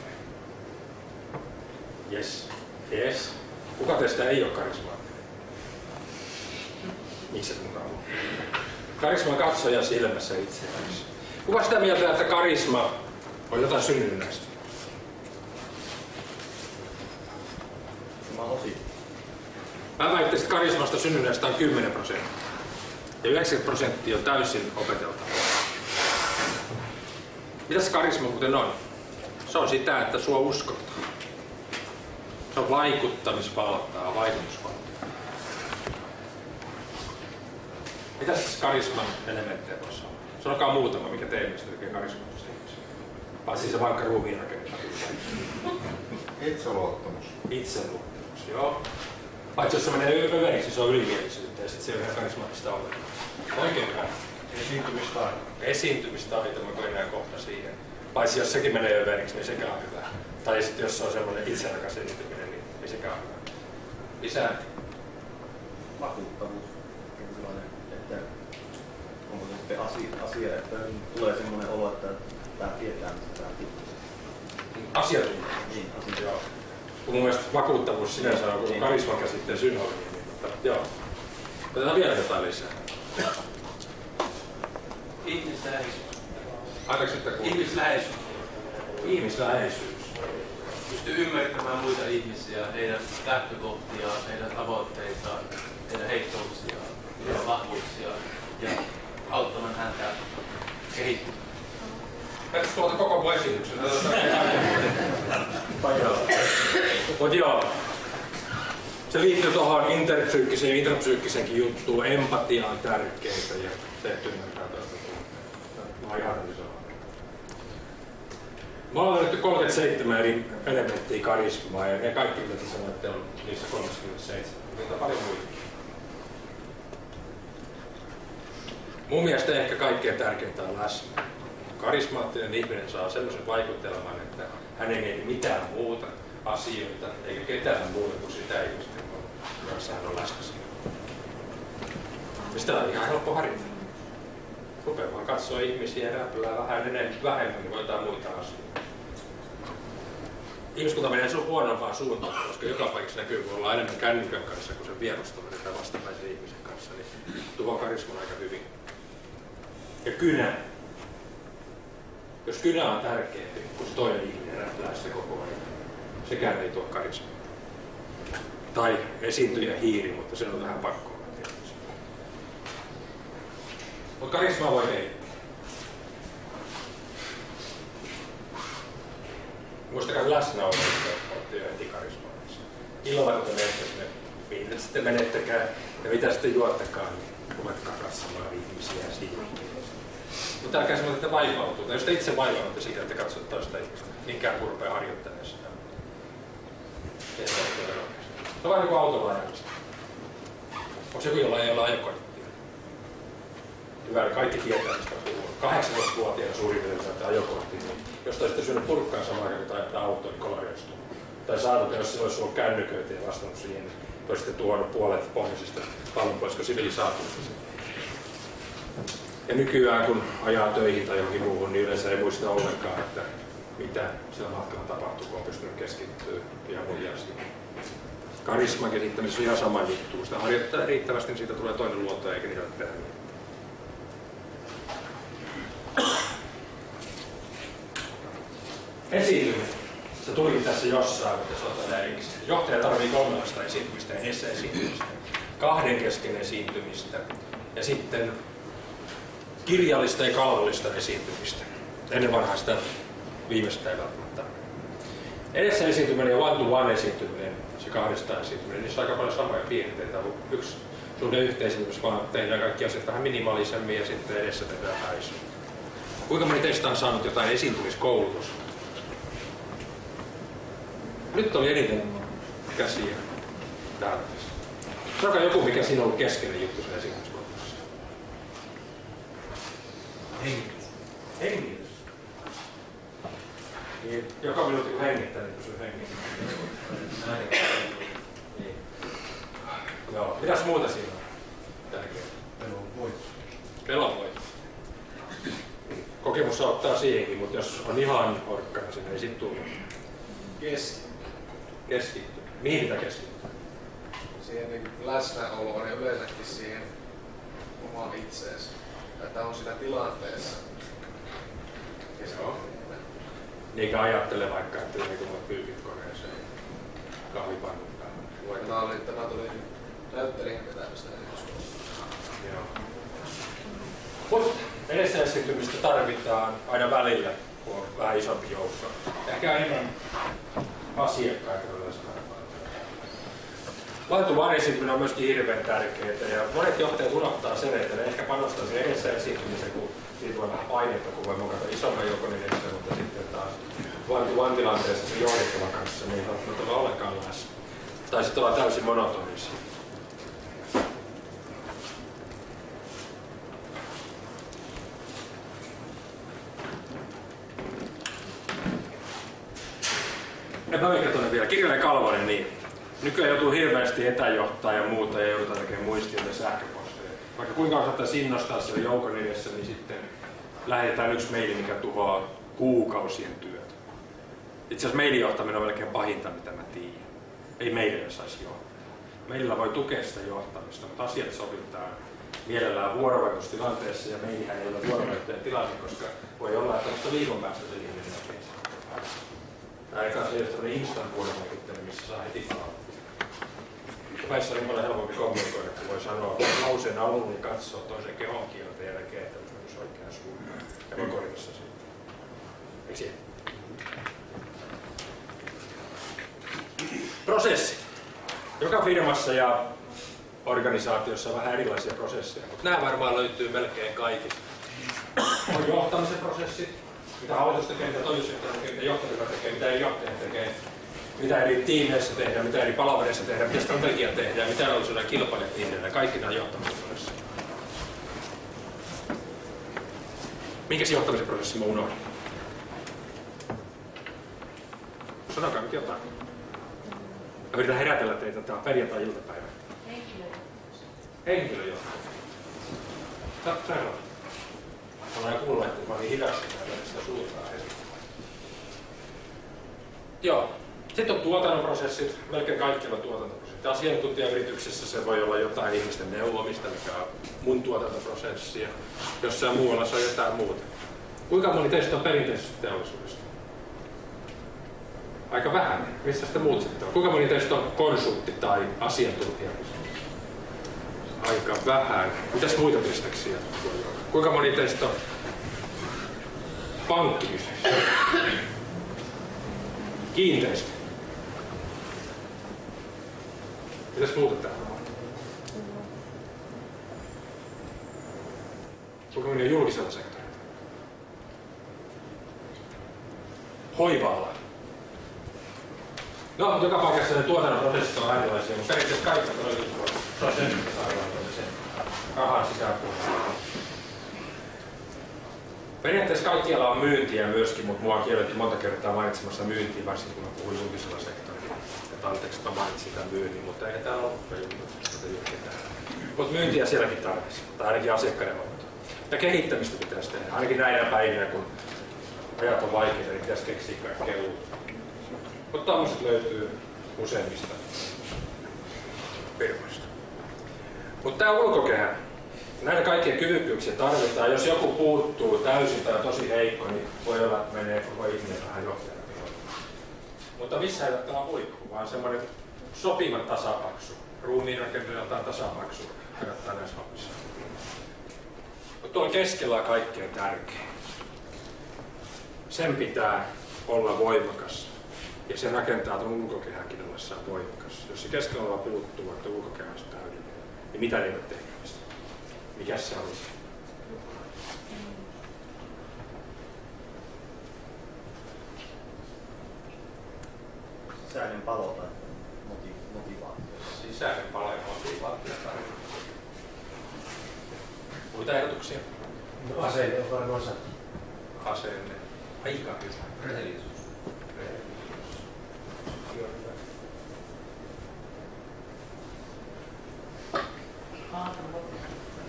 Yes. Yes. Kuka teistä ei ole karismaa? Miksi et mukaan ole? Karisma on katsoja silmässä itseään. Kuka sitä mieltä, että karisma on jotain synnynnäistä? Mä väittäisin, että karismasta synnynnäistä on 10%. Ja 90% on täysin opeteltavaa. Mitä se karisma muuten on? Se on sitä, että sua uskotaan. Se on vaikuttamisvaltaa, vaikutusvaltaa. Mitä se karisman elementtejä tuossa on? Sanokaa muutama, mikä teemistä tekee karismaattisen ihmisen. Vai siis se vaikka ruumiin rakentaa. Itseluottamus. Itseluottamus, joo. Paitsi jos se menee överiksi, se on ylimielisyyttä ja sitten se ei ole ihan karismaattista ollenkaan. Oikein hyvä. Esiintymistaito. Esiintymistaito, mä koin enää kohta siihen. Paitsi jos sekin menee överiksi, niin sekään on hyvä. Tai sitten jos se on semmoinen itserakas esiintyminen, niin sekään on hyvä. Lisää. Vakuuttavuus. Että onko se sitten asia, että tulee semmoinen olo, että tämä tietää, mistä tämä tippuisi. Asiantuntija. Niin, joo. Mun mielestä vakuuttavuus sinänsä on koko karisman käsitteen synonyymi. Joo. Otetaan vielä jotain lisää. Ihmisläheisyys. Anteeksi, että kuuluu. Ihmisläheisyys. Ihmisläheisyys. Pystyy ymmärtämään muita ihmisiä, heidän lähtökohtiaan, heidän tavoitteitaan, heidän heikkouksiaan, heidän vahvuuksiaan ja auttamaan häntä kehittymään. Tästä tuolta koko mun esityksen. Mut joo. Se liittyy tuohon interpsyykiseen ja intrapsyykkisenkin juttuun. Empatia on tärkeää ja tehty ymmärtää toista. Mä oon ihan hyvin samaa. Mä oon löydetty 37 eri elementtiä karismaa ja ne kaikki mitä te sanoitte on niissä 37. Niitä on paljon muita. Mun mielestä ehkä kaikkein tärkeintä on läsnä. Karismaattinen ihminen saa sellaisen vaikutelman, että hän ei mieti mitään muuta asioita, eikä ketään muuta kuin sitä ihmistä, jossa hän on läsnä siinä. Ja sitä on ihan helppo harjoitella. Rupea vaan katsoa ihmisiä ja räppylää vähemmän, niin voi jotain muita asioita. Ihmiskunta menee huonompaan suuntaan, koska joka paikassa näkyy, kun ollaan enemmän kännykän kanssa kuin sen vierustaminen tai vastapäisen ihmisen kanssa, niin tuhoaa karisman aika hyvin. Ja kynä. Jos kynä on tärkeämpi, kun se toinen ihminen räplää sitä koko ajan, sekään ei tuo karismaa. Tai esiintyjä hiiri, mutta se on vähän pakko. Mutta karismaa voi kehittää. Muistakaa läsnäolo, että olette jo heti karismaatisia. Illalla kun te menette sinne, mihin sitten menettekään ja mitä sitten juottakaan, niin ruvetkaa katsomaan ihmisiä siinä. Mutta älkää semmoinen, että vaivautuu. Jos te itse vaivaudutte siitä, että katsotte toista ihmistä, niin ikään kuin rupeaa harjoittamaan sitä. Se on vähän niin kuin autolla ajamista. Onko joku, jolla ei ole ajokorttia? Hyvä, kaikki tietää, mistä puhuu. 18-vuotiaana suurin piirtein saa ajokorttia. Jos te olisitte syönyt purkkaan samaan aikaan, kun ajatte autoa, niin kolariostuu. Tai saatatte, jos se olisi ollut kännyköitä ja vastannut siihen, niin olisitte tuonut puolet pohjoisista pallonpuolisko sivilisaatiosta. Ja nykyään, kun ajaa töihin tai johonkin muuhun, niin yleensä ei muista ollenkaan, että mitä siellä matkalla tapahtuu, kun on pystynyt keskittyä ja muihin asioihin. Karisman kehittämisessä on ihan sama juttu. Kun sitä harjoittaa riittävästi, niin siitä tulee toinen luonto eikä niitä tehdä. Esiintyminen. Se tulikin tässä jossain, mutta se otetaan erikseen. Johtaja tarvitsee 3 esiintymistä, edessä esiintymistä, 2 kesken esiintymistä ja sitten kirjallista ja kalvollista esiintymistä. Ennen vanhaa sitä viimeistä ei välttämättä. Edessä esiintyminen ja one-to-one esiintyminen, se 2 esiintyminen, niissä on aika paljon samoja piirteitä. Yksi suhde yhteisintymys, vaan tehdään kaikki asiat vähän minimalisemmin ja sitten edessä tehdään vähän isoa. Kuinka moni teistä on saanut jotain esiintymiskoulutusta? Nyt oli eniten käsiä täällä. Sanokaa joku, mikä siinä on ollut keskeinen juttu sen esiintymiskoulutuksessa. Hengitys. Hengitys. Niin, joka minuutti kun hengittää, niin pysyy hengissä. Niin. Joo. Mitäs muuta siinä on tärkeää? Pelon voitto. Kokemus auttaa siihenkin, mutta jos on ihan orkkana, sinne ei sit tullut. Keskitty. Mihin pitää keskittyä? Siihen niin läsnäoloon ja yleensäkin siihen omaan itseensä. Että on siinä tilanteessa. Joo. Eikä ajattele vaikka, että joku voi pyykin koneeseen kahvipannun päällä. Tämä tuli näyttelijän vetämistä esityskoulutuksesta. Joo. Mutta edessä esiintymistä tarvitaan aina välillä, kun on vähän isompi joukko. Ehkä enemmän asiakkaita yleensä. One-to-one esiintyminen on myöskin hirveän tärkeää ja monet johtajat unohtaa sen, että ne ehkä panostaa siihen edessä esiintymiseen, kun siitä on vähän painetta, kun voi mokata isomman joukon edessä, mutta sitten taas one-to-one tilanteessa se johdettava kanssa niin ei välttämättä ole ollenkaan läsnä. Tai sitten ollaan täysin monotonisia. Mä kerton vielä. Kirjailija Kalvonen, niin nykyään joutuu hirveästi etäjohtaa ja muuta ja joudutaan tekemään muistioita ja sähköposteja. Vaikka kuinka osattaisiin innostaa siellä joukon edessä, niin sitten lähetetään yksi maili, mikä tuhoaa kuukausien työtä. Itse asiassa mailijohtaminen on melkein pahinta, mitä mä tiedän. Ei meillä saisi johtaa. Meillä voi tukea sitä johtamista, mutta asiat sovitaan mielellään vuorovaikutustilanteessa ja meillähän ei ole vuorovaikuttajan tilanne, koska voi olla, että vasta viikon päästä se ihminen näkee. Tämä ei kanssa ole sellainen instant vuorovaikuttelu, missä saa heti palautetta. Päissä on niin paljon helpompi kommunikoida, kun voi sanoa lauseen alun ja katsoa toisen kehon kieltä ja näkee, että on myös oikean suuntaan. Ja voi korjata sitä sitten. Eikö siihen? Prosessit. Joka firmassa ja organisaatiossa on vähän erilaisia prosesseja, mutta nämä varmaan löytyy melkein kaikista. On johtamisen prosessit, mitä hallitus tekee, mitä toimitusjohtaja tekee, mitä johtaja tekee, mitä eri johtaja tekee, mitä eri tiimeissä tehdään, mitä eri palavereissa tehdään, mitä strategia tehdään, mitä analysoidaan kilpailijat tehdään, kaikki nämä johtamisen prosessit. Minkäs johtamisen prosessi mä unohdin? Sanokaa nyt jotain. Mä yritän herätellä teitä, tää on perjantai-iltapäivä. Henkilöjohtaja. Sä olen kuullut, että mä olin hidasta sitä suuntaan esiin. Joo. Sitten on tuotannon prosessit. Melkein kaikilla on tuotantoprosessit. Asiantuntijayrityksessä se voi olla jotain ihmisten neuvomista, mikä on mun tuotantoprosessia. Jossain muualla se on jotain muuta. Kuinka moni teistä on perinteisestä teollisuudesta? Aika vähän. Missä sitä muut sitten on? Kuinka moni teistä on konsultti tai asiantuntija? Aika vähän. Mitäs muita bisneksiä? Kuinka moni teistä on pankkibisneksiä? Kiinteistö? Mitäs muuta täällä on? Kuinka moni on julkisella sektorilla? Hoiva-ala. No, joka paikassa ne tuotannon prosessit on erilaisia, mutta periaatteessa kaikki prosessit saadaan sen rahan sisäpuolella. Periaatteessa kaikkialla on myyntiä myöskin, mutta mua on kielletty monta kertaa mainitsemassa myyntiä, varsinkin kun mä puhuin julkisella sektorilla. Että anteeksi, että mä mainitsin sitä myynnin, mutta eikä täällä ole ketään. Mutta myyntiä sielläkin tarvitsisi, tai ainakin asiakkaiden hoitoa. Ja kehittämistä pitäisi tehdä, ainakin näinä päivinä, kun ajat on vaikeita, niin pitäisi keksiä kaikkea uutta. Mutta tämmöiset löytyy useimmista firmoista. Mutta tämä ulkokehä, näitä kaikkia kyvykkyyksiä tarvitaan. Jos joku puuttuu täysin tai on tosi heikko, niin voi olla, että menee koko ihminen vähän johtajana pihoille. Mutta missä ei ole tämä huippu, vaan semmoinen sopiva tasapaksu. Ruumiin rakenteeltaan tasapaksu kannattaa näissä hommissa. Mutta tuolla keskellä on kaikkein tärkein. Sen pitää olla voimakas. Ja se rakentaa tuon ulkokehankin ollessaan voimakas. Jos se keskellä oleva puuttuu, että ulkokehä on täydellinen, niin mitä ne ei ole tekemistä? Mikäs se on? Sisäinen palo tai motivaatio. Sisäinen palo ja motivaatio. Muita ehdotuksia? No, aseenne on varmaan osa. Aseenne. Aika hyvä. Rehellisyys.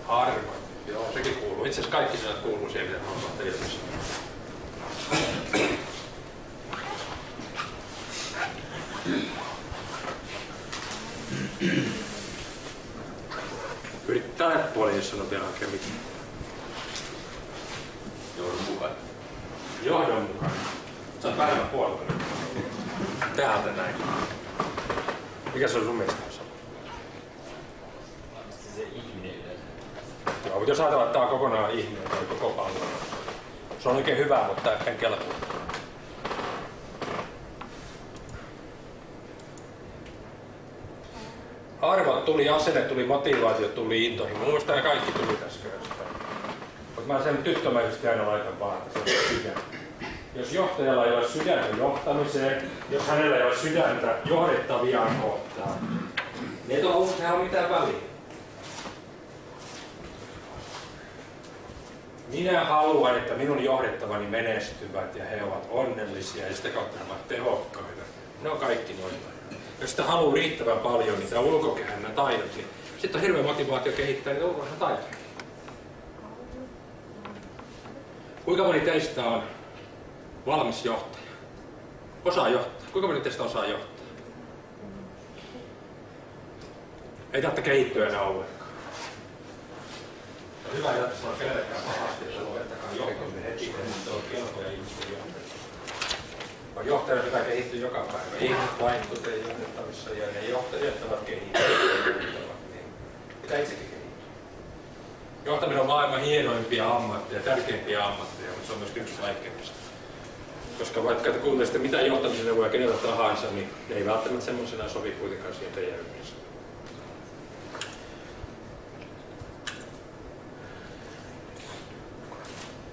Harma. Joo, sekin kuuluu. Itse asiassa kaikki sanat kuuluu siihen, mitä on ilmassa. Yrit tälle puolelle, jos sanoo vielä oikein mitään. Johdonmukainen. Johdonmukainen. Sä oot vähemmän puolella. Täältä näin. Mikä se on sun mielestä? Se ihminen yleensä. Joo, mutta jos ajatellaan, että tää on kokonaan ihminen tai koko pallo. Se on oikein hyvä, mutta en kelpaa. Arvot tuli, asenne tuli, motivaatio tuli, intoihin. Mun mielestä kaikki tuli tässä kerrasta. Mutta mä sen tyttömäisesti aina laitan vaan, että se on sydän. Jos johtajalla ei ole sydäntä johtamiseen, jos hänellä ei ole sydäntä johdettaviaan kohtaan, niin ei tuolla usein ole mitään väliä. Minä haluan, että minun johdettavani menestyvät ja he ovat onnellisia ja sitä kautta he ovat tehokkaita. Ne on kaikki noita. Jos sitä haluaa riittävän paljon, niin tämä ulkokehän nämä taidot, niin sitten on hirveä motivaatio kehittää niitä ulkokehän taitoja. Kuinka moni teistä on valmis johtaja? Osaa johtaa. Kuinka moni teistä osaa johtaa? Ei tarvitse kehittyä enää ollenkaan. On hyvä, että tässä on kenellekään pahasti, että luettakaan johtaminen heti, että on kelpoja ihmisten johtajia. Vaan johtajana pitää kehittyä joka päivä. Ihmiset vaihtuvat ei johdettavissa ja ne johtajat ovat kehittyneet. Niin pitää itsekin kehittyä. Johtaminen on maailman hienoimpia ammatteja, tärkeimpiä ammatteja, mutta se on myös yksi vaikeimmista. Koska vaikka te kuuntelisitte mitä johtamisen neuvoja kenellä tahansa, niin ne ei välttämättä semmoisena sovi kuitenkaan siihen teidän ympäristöön.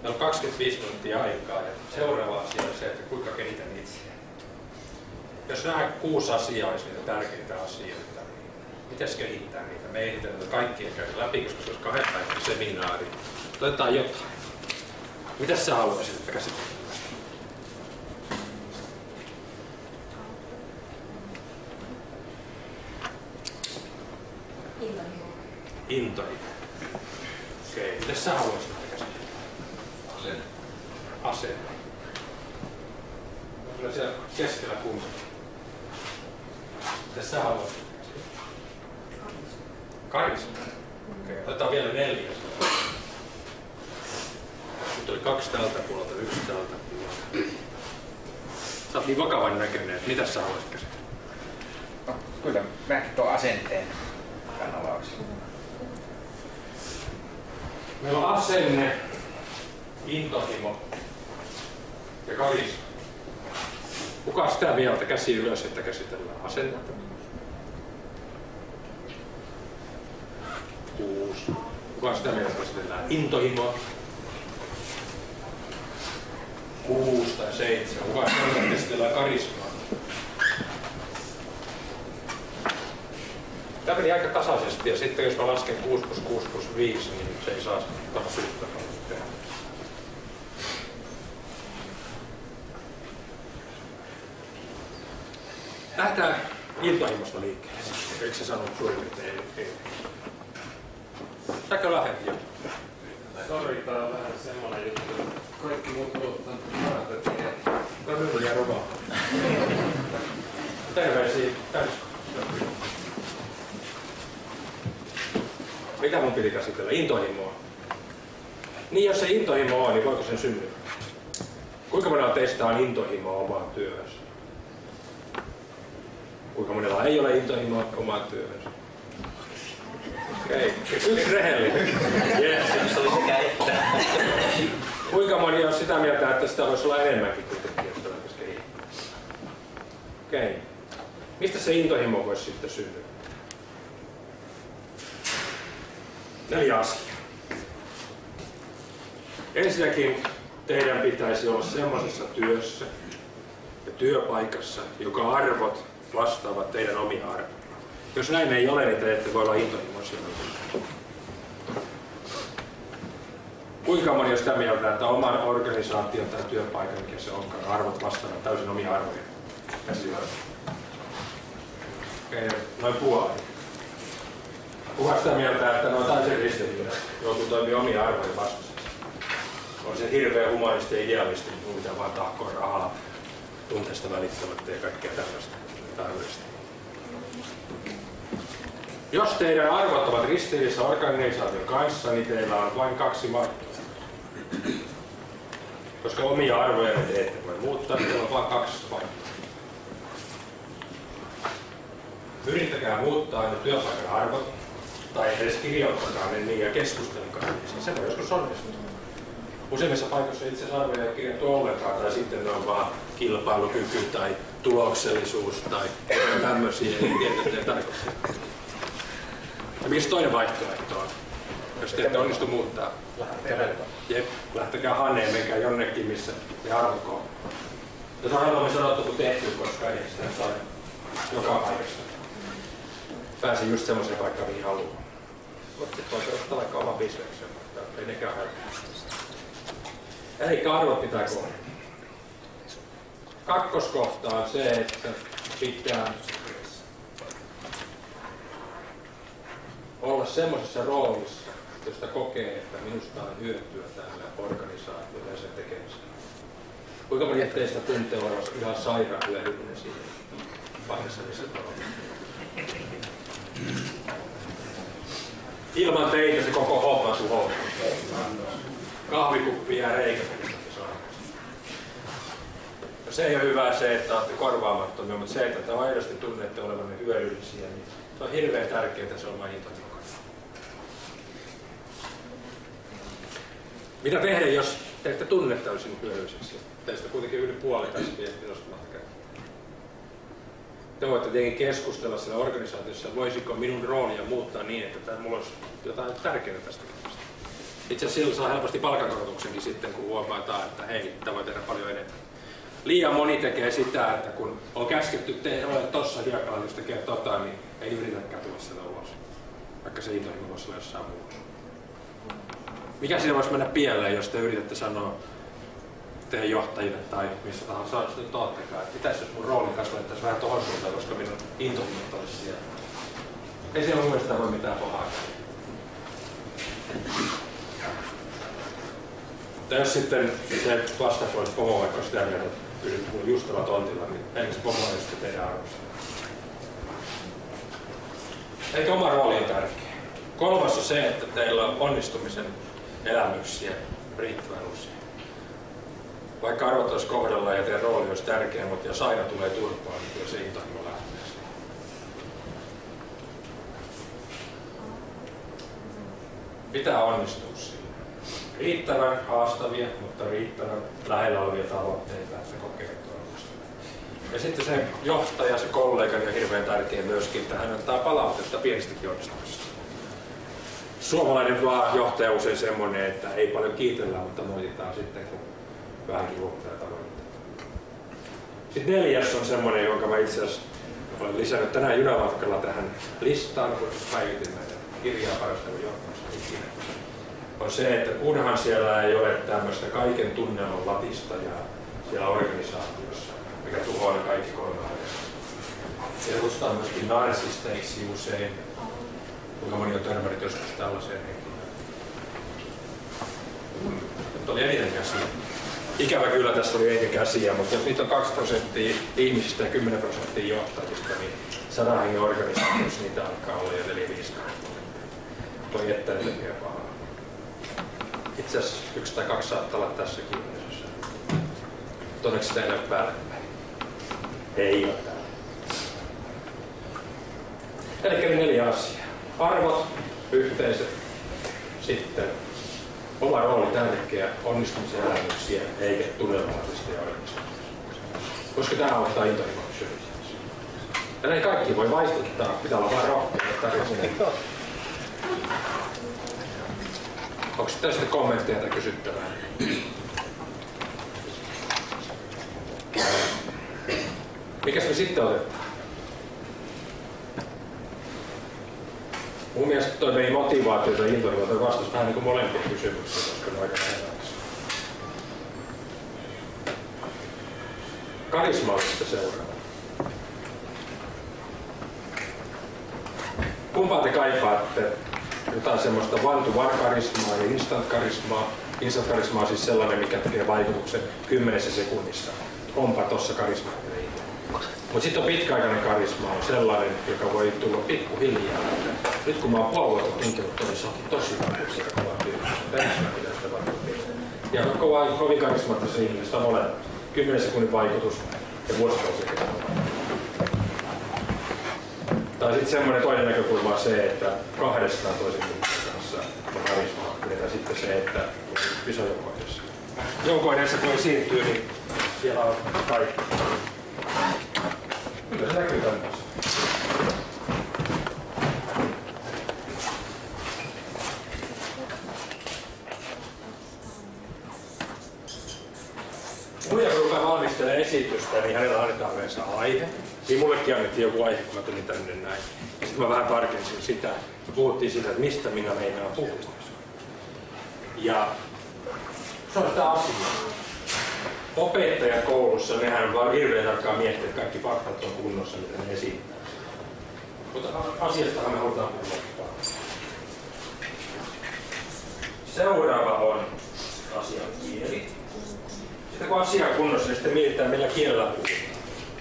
Meillä on 25 minuuttia aikaa ja seuraava asia on se, että kuinka kehitän itseään. Jos nämä 6 asiaa olisi niitä tärkeitä asioita, niin mitäs kehittää niitä? Me ei niitä kaikkia käydä läpi, koska se olisi 2 päivän seminaari. Otetaan jotain. Mitäs sä haluaisit, että käsitellään? Intohimo. Okei, mitäs sä haluaisit, että käsitellään? Asenne. Asenne. On kyllä siellä keskellä kuntoa. Mitäs sä haluaisit? Karisma. Okei, otetaan vielä 4. Nyt oli 2 tältä puolelta, 1 tältä puolelta. Sä oot niin vakavan näköinen, että mitä sä haluaisit käsitellä? No, kyllä mäkin tuon asenteen kannavaksi. Meillä on asenne, intohimo ja karisma. Kuka on sitä mieltä, käsi ylös, että käsitellään asennetta? 6. Kuka on sitä mieltä, että käsitellään intohimoa? 6 tai 7. Kuka on sitä mieltä, että käsitellään karismaa? Tämä meni aika tasaisesti ja sitten jos mä lasken 6 + 6 + 5, niin se ei saa taas syyttä. Lähdetään intohimosta liikkeelle. Eikö se sanonut suurin piirtein? Ei. Säkö lähdet jo? Sori, tää on vähän semmonen juttu. Kaikki muut odottaa maratontia. No nyt jää ruvaa. Terveisiä. Mitä mun piti käsitellä? Intohimoa. Niin jos se intohimo on, niin voiko sen synnyttää? Kuinka monella teistä on intohimoa omaan työhönsä? Kuinka monella ei ole intohimoa omaan työhönsä? Okei, 1 rehellinen. Yes. Se oli sekä että. Kuinka moni on sitä mieltä, että sitä voisi olla enemmänkin kuitenkin, jos tämä kehittää? Okei. Mistä se intohimo voisi sitten syntyä? 4 asiaa. Ensinnäkin teidän pitäisi olla semmoisessa työssä ja työpaikassa, joka arvot vastaavat teidän omia arvoja. Jos näin ei ole, niin te ette voi olla intohimoisia. Kuinka moni on sitä mieltä, että oman organisaation tai työpaikan, mikä se onkaan, arvot vastaavat täysin omia arvoja? Okei, noin puoli. Kuka sitä mieltä, että ne on täysin ristiriidassa, joutuu toimia omia arvoja vastaisesti? On se hirveä humanisti ja idealisti, mun pitää vaan tahkoa rahalla, tunteesta välittämättä ja kaikkea tällaista täydellistä. Jos teidän arvot ovat ristiriidassa organisaation kanssa, niin teillä on vain 2 vaihtoehtoa. Koska omia arvoja te ette voi muuttaa, niin teillä on vain 2 vaihtoehtoa. Yrittäkää muuttaa ne työpaikan arvot, tai edes kirjoittakaa ne niin ja keskustelkaa niistä. Se voi joskus onnistua. Useimmissa paikoissa itse asiassa arvoja ei kirjattu ollenkaan, tai sitten ne on vaan kilpailukyky tai tuloksellisuus tai tämmöisiä tiettyjä tarkoittaa. Ja mikä toinen vaihtoehto on? Jos te ette onnistu muuttaa, lähtekää Haneen, menkää jonnekin, missä ne arvot on. Jos on helpommin sanottu kuin tehty, koska ei sitä saa joka paikasta. Pääsin just semmoiseen paikkaan, mihin haluaa. Mutta sitten voisi ottaa vaikka oman bisneksen, mutta ei nekään helppoa. Eli arvot pitää kohdata. 2. kohta on se, että pitää olla semmoisessa roolissa, josta kokee, että minusta on hyötyä tällä organisaatiolla ja sen tekemisellä. Kuinka moni teistä tuntee olevansa ihan sairaan hyödyllinen siinä paikassa, missä on? Ilman teitä se koko homma tuhoutuu. Kahvikuppi jää reikäpäin. Se ei ole hyvä se, että olette korvaamattomia, mutta se, että te aidosti tunnette olevanne hyödyllisiä, niin se on hirveän tärkeää se oma intohimo. Mitä tehdä, jos te ette tunne täysin hyödylliseksi? Teistä kuitenkin yli puoli tässä viesti nostamatta käteen. Te voitte tietenkin keskustella siellä organisaatiossa, voisiko minun roolia muuttaa niin, että mulla olisi jotain tärkeää tästä kädestä. Itse asiassa silloin saa helposti palkankorotuksenkin sitten, kun huomataan, että hei, tämä voi tehdä paljon enemmän. Liian moni tekee sitä, että kun on käsketty ole tuossa hiekalla, jos tekee niin ei yritäkään tulla sieltä ulos. Vaikka se intohimo voisi olla jossain muussa. Mikä siinä voisi mennä pieleen, jos te yritätte sanoa teidän johtajille tai missä tahansa nyt oottekaan, että pitäisi jos mun roolin kasvattaisi vähän tohon suuntaan, koska minun intohimot olisi siellä. Ei siellä mun mielestä voi mitään pahaa. Mutta jos sitten se vastapuoli pomo vaikka sitä mieltä, että kyllä mun just olla tontilla, niin eikä se pomo ole sitten teidän arvossa. Eikä oma rooli on tärkeä. kolmas on se, että teillä on onnistumisen elämyksiä riittävän usein. Vaikka arvot olisi kohdallaan ja teidän rooli olisi tärkeä, mutta jos aina tulee turpaan, niin kyllä se intohimo lähtee. Pitää onnistua siinä. Riittävän haastavia, mutta riittävän lähellä olevia tavoitteita, että kokee onnistua. Ja sitten se johtaja, se kollega on hirveän tärkeä myöskin, että hän antaa palautetta pienistäkin onnistumisesta. Suomalainen johtaja on usein semmoinen, että ei paljon kiitellä, mutta moititaan sitten, kun vähänkin luottaa tavoitteita. Sitten neljäs on semmoinen, jonka mä itse asiassa olen lisännyt tänään junamatkalla tähän listaan, kun päivitin näitä kirjaa parastelun johtamista ikinä. On se, että kunhan siellä ei ole tämmöistä kaiken tunnelman latistajaa siellä organisaatiossa, mikä tuhoaa ne kaikki kolme ajasta. Se kutsutaan myöskin narsisteiksi usein. Kuinka moni on törmännyt joskus tällaiseen henkilöön. Nyt oli eniten käsiä. Ikävä kyllä tässä oli eniten käsiä, mutta jos niitä on 2% ihmisistä ja 10% johtajista, niin 100 hengen organisaatiossa niitä alkaa olla jo 4-5 kautta. Toi ettäin tekee pahaa. Itse asiassa 1 tai 2 saattaa olla tässäkin yleisössä. Onneksi sitä ei ole päälle päin. Ei ole täällä. Eli 4 asiaa. Arvot, yhteiset, sitten oma rooli tärkeä, onnistumisen elämyksiä, eikä tunnelmallisesti ja organisaatiosta. Koska tämä auttaa intohimoa syömisessä. Ja näin kaikki voi vaikuttaa, pitää olla vain rohkeita tarvitsemaan. Onko tästä kommentteja tai kysyttävää? Mikäs me sitten otetaan? Mun mielestä toi meni motivaatiota ja intohimoa, toi vastasi vähän niin kuin molempia kysymyksiä, koska ne on aika erilaisia. Karisma on sitten seuraava. Kumpaa te kaipaatte? Jotain semmoista one-to-one-karismaa ja instant-karismaa. Instant-karisma on siis sellainen, mikä tekee vaikutuksen 10 sekunnissa. Onpa tossa karismaa. Mutta sitten on pitkäaikainen karisma on sellainen, joka voi tulla pikkuhiljaa. Nyt kun mä oon puoli vuotta tuntenut, niin se onkin tosi vaikutuksia kovaa tyyppiä. Ja kovin karismaattisia ihmisistä on molemmat. 10 sekunnin vaikutus ja vuosikausia. Tai sitten semmoinen toinen näkökulma on se, että kahdestaan toisen ihmisen kanssa on karismaa. Ja sitten se, että isojoukoidessa. Joukoidessa kun esiintyy, niin siellä on kaikki. Kyllä se näkyy tämmöistä. Muija kun rupeaa valmistelemaan esitystä, niin hänellä annetaan yleensä aihe. Niin mullekin annettiin joku aihe, kun mä tulin tänne näin. Ja sitten mä vähän tarkensin sitä. Me puhuttiin siitä, että mistä minä meinaan puhua. Ja se on sitä asiaa. Opettajat koulussa, nehän vaan hirveän tarkkaan miettii, että kaikki faktat on kunnossa, mitä ne esittää. Mutta asiastahan me halutaan puhua. Seuraava on asian kieli. Sitten kun asia on kunnossa, niin sitten mietitään, millä kielellä puhutaan.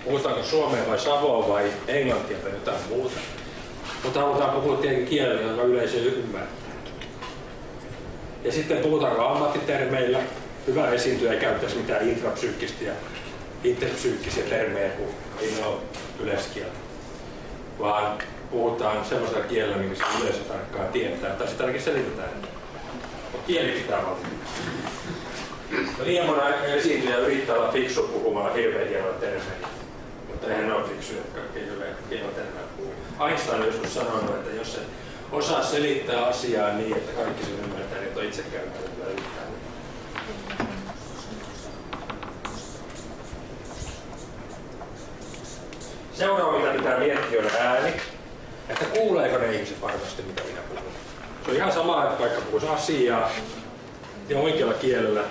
Puhutaanko suomea vai savoa vai englantia tai jotain muuta. Mutta halutaan puhua tietenkin kielellä, jonka yleisö ymmärtää. Ja sitten puhutaanko ammattitermeillä. Hyvä esiintyjä ei käyttäisi mitään intrapsyykkistä ja interpsyykkisiä termejä, kun ei ne ole yleiskieltä. Vaan puhutaan semmoisella kielellä, minkä se yleisö tarkkaan tietää, tai sitä ainakin selitetään. Mutta kieli pitää valita. Liian moni esiintyjä yrittää olla fiksu puhumalla hirveän hienoilla termeillä. Mutta eihän ne ole fiksuja, jotka hienoilla termeillä puhuu. Einstein on joskus sanonut, että jos et osaa selittää asiaa niin, että kaikki sen ymmärtää, niin et ole itse käyttänyt yhtään. Seuraava, mitä pitää miettiä, on ääni. Että kuuleeko ne ihmiset varmasti, mitä minä puhun. Se on ihan sama, että vaikka puhuisi asiaa ja oikealla kielellä.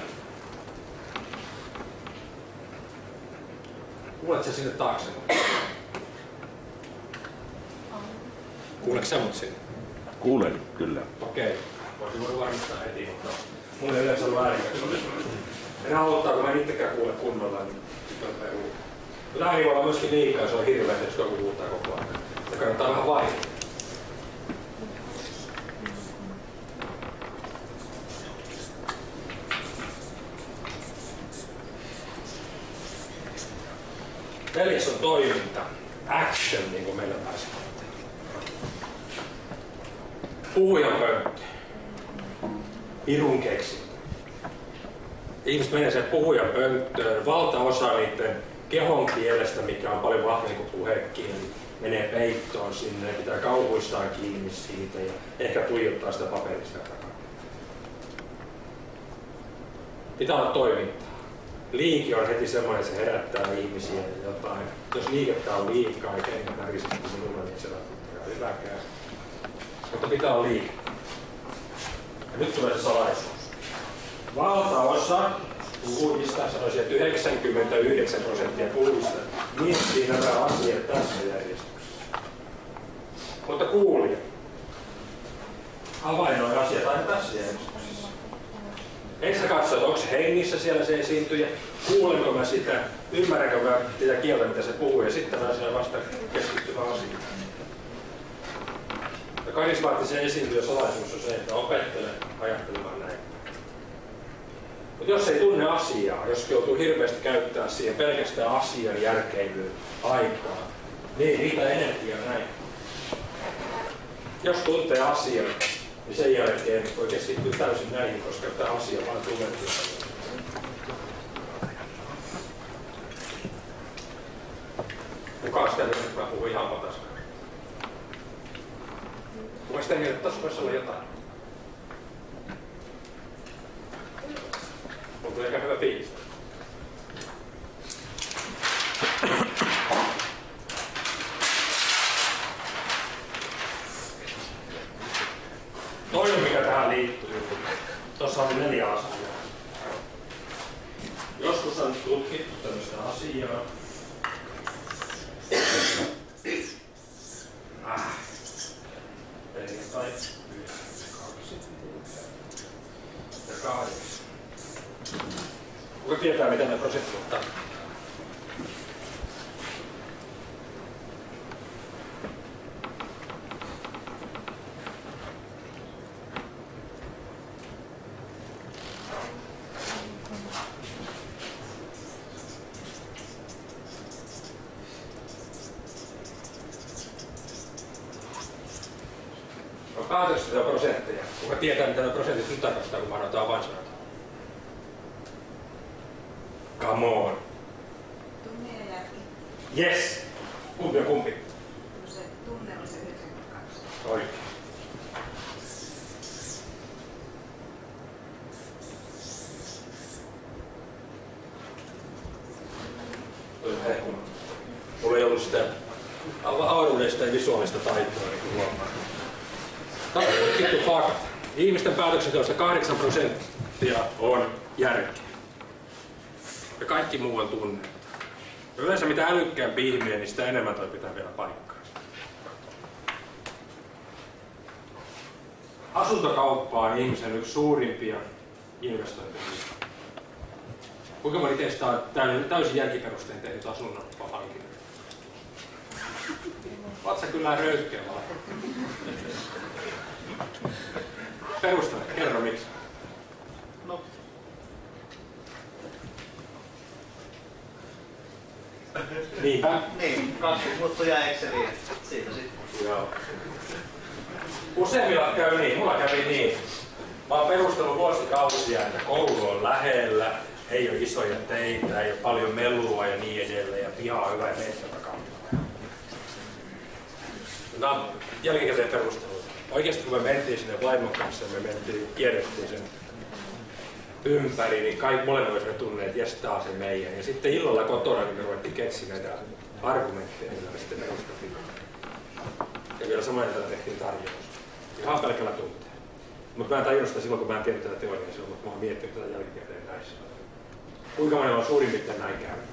Kuuletko sä sinne taakse? Kuuleeko sä mut sinne? Kuulen, kyllä. Okei. Voisin varmistaa heti, mutta mulla ei yleensä ollut äänikäs. En haluttaa, kun mä en itsekään kuule kunnolla, niin sitten on peruu. Ääni voi olla myöskin liikaa, se on hirveä, jos joku huutaa koko ajan. Ja kannattaa vähän vaihtaa. 4 on toiminta. Action, niin kuin meillä pääsi. Puhujan pönttö. Pirun keksintö. Ihmiset menee sen puhujan pönttöön. Valtaosa niiden kehon kielestä, mikä on paljon vahvempi kuin puhekieli, menee peittoon sinne, pitää kauhuissaan kiinni siitä ja ehkä tuijottaa sitä paperista takana. Pitää olla toimintaa. Liike on heti semmoinen, että se herättää ihmisiä jotain. Jos liikettä on liikaa, eikä enkä närisesti minulla, niin se on hyväkään. Mutta pitää olla liike. Ja nyt tulee se salaisuus. Valtaosa puhujista, sanoisin, että 99% puhujista miettii nämä asiat tässä järjestyksessä. Mutta kuulija, havainnoin asiat aina tässä järjestyksessä. Ensin katso, että onko se hengissä siellä se esiintyjä, kuulenko mä sitä, ymmärränkö mä sitä kieltä, mitä se puhuu, ja sitten mä siellä vasta keskittyvä asia. Ja karismaattisen esiintyjän salaisuus on se, että opettelen ajattelemaan näin. Mutta jos ei tunne asiaa, jos joutuu hirveästi käyttää siihen pelkästään asian järkeilyyn aikaa, niin riitä energiaa näin. Jos tuntee asian, niin sen jälkeen voi keskittyä täysin näihin, koska tämä asia vaan tunnetaan. Kukaan sitä mieltä, että mä puhun ihan pataskaan? Kukaan sitä mieltä, että tässä voisi olla jotain? Mun tuli aika hyvä fiilis. Toinen, mikä tähän liittyy, tuossa on 4 asiaa. Joskus on tutkittu tämmöistä asiaa. Perjantai 9, 2 ja 8. Kuka tietää, mitä ne prosentit ottaa? On 80%. Kuka tietää, mitä ne prosentit nyt tarkoittaa, kun mä annan avainsanat? Come on. Tunne ja järki. Yes. Kumpi on kumpi? No se tunne on se 92. Oikein. Mulla ei ollut sitä avaruudesta ja visuaalista taitoa, niin kuin huomaa. Tämä on tutkittu fakta. Ihmisten päätöksenteosta 8% on järkeä. Ja kaikki muu on tunne. Yleensä mitä älykkäämpi ihminen, niin sitä enemmän toi pitää vielä paikkaa. Asuntokauppa on ihmisen yksi suurimpia investointeja. Kuinka moni teistä on täysin järkiperustein tehnyt asunnon hankinnan? Oot sä kyllä röyhkeä vai? Perustele, kerro miksi. No. Niinpä. Niin, 2 muuttuja Exceliin. Siitä sitten. Joo. Useimmilla käy niin, mulla kävi niin. Mä oon perustellut vuosikausia, että koulu on lähellä, ei ole isoja teitä, ei ole paljon melua ja niin edelleen, ja piha on hyvä ja metsä takaa. Nämä on jälkikäteen perustelut. Oikeasti kun me mentiin sinne vaimon kanssa, kierrettiin sen ympäri, niin kaikki molemmat olisimme tunneet, että jes, tää on se meidän. Ja sitten illalla kotona niin me ruvettiin keksimään näitä argumentteja, millä me sitten perustettiin. Ja vielä samoin tällä tehtiin tarjous. Ihan pelkällä tunteella. Mutta mä en tajunnut sitä silloin, kun mä en tiennyt tätä teoriaa silloin, mutta mä oon miettinyt tätä jälkikäteen näissä. Kuinka monella on suurin piirtein näin käynyt?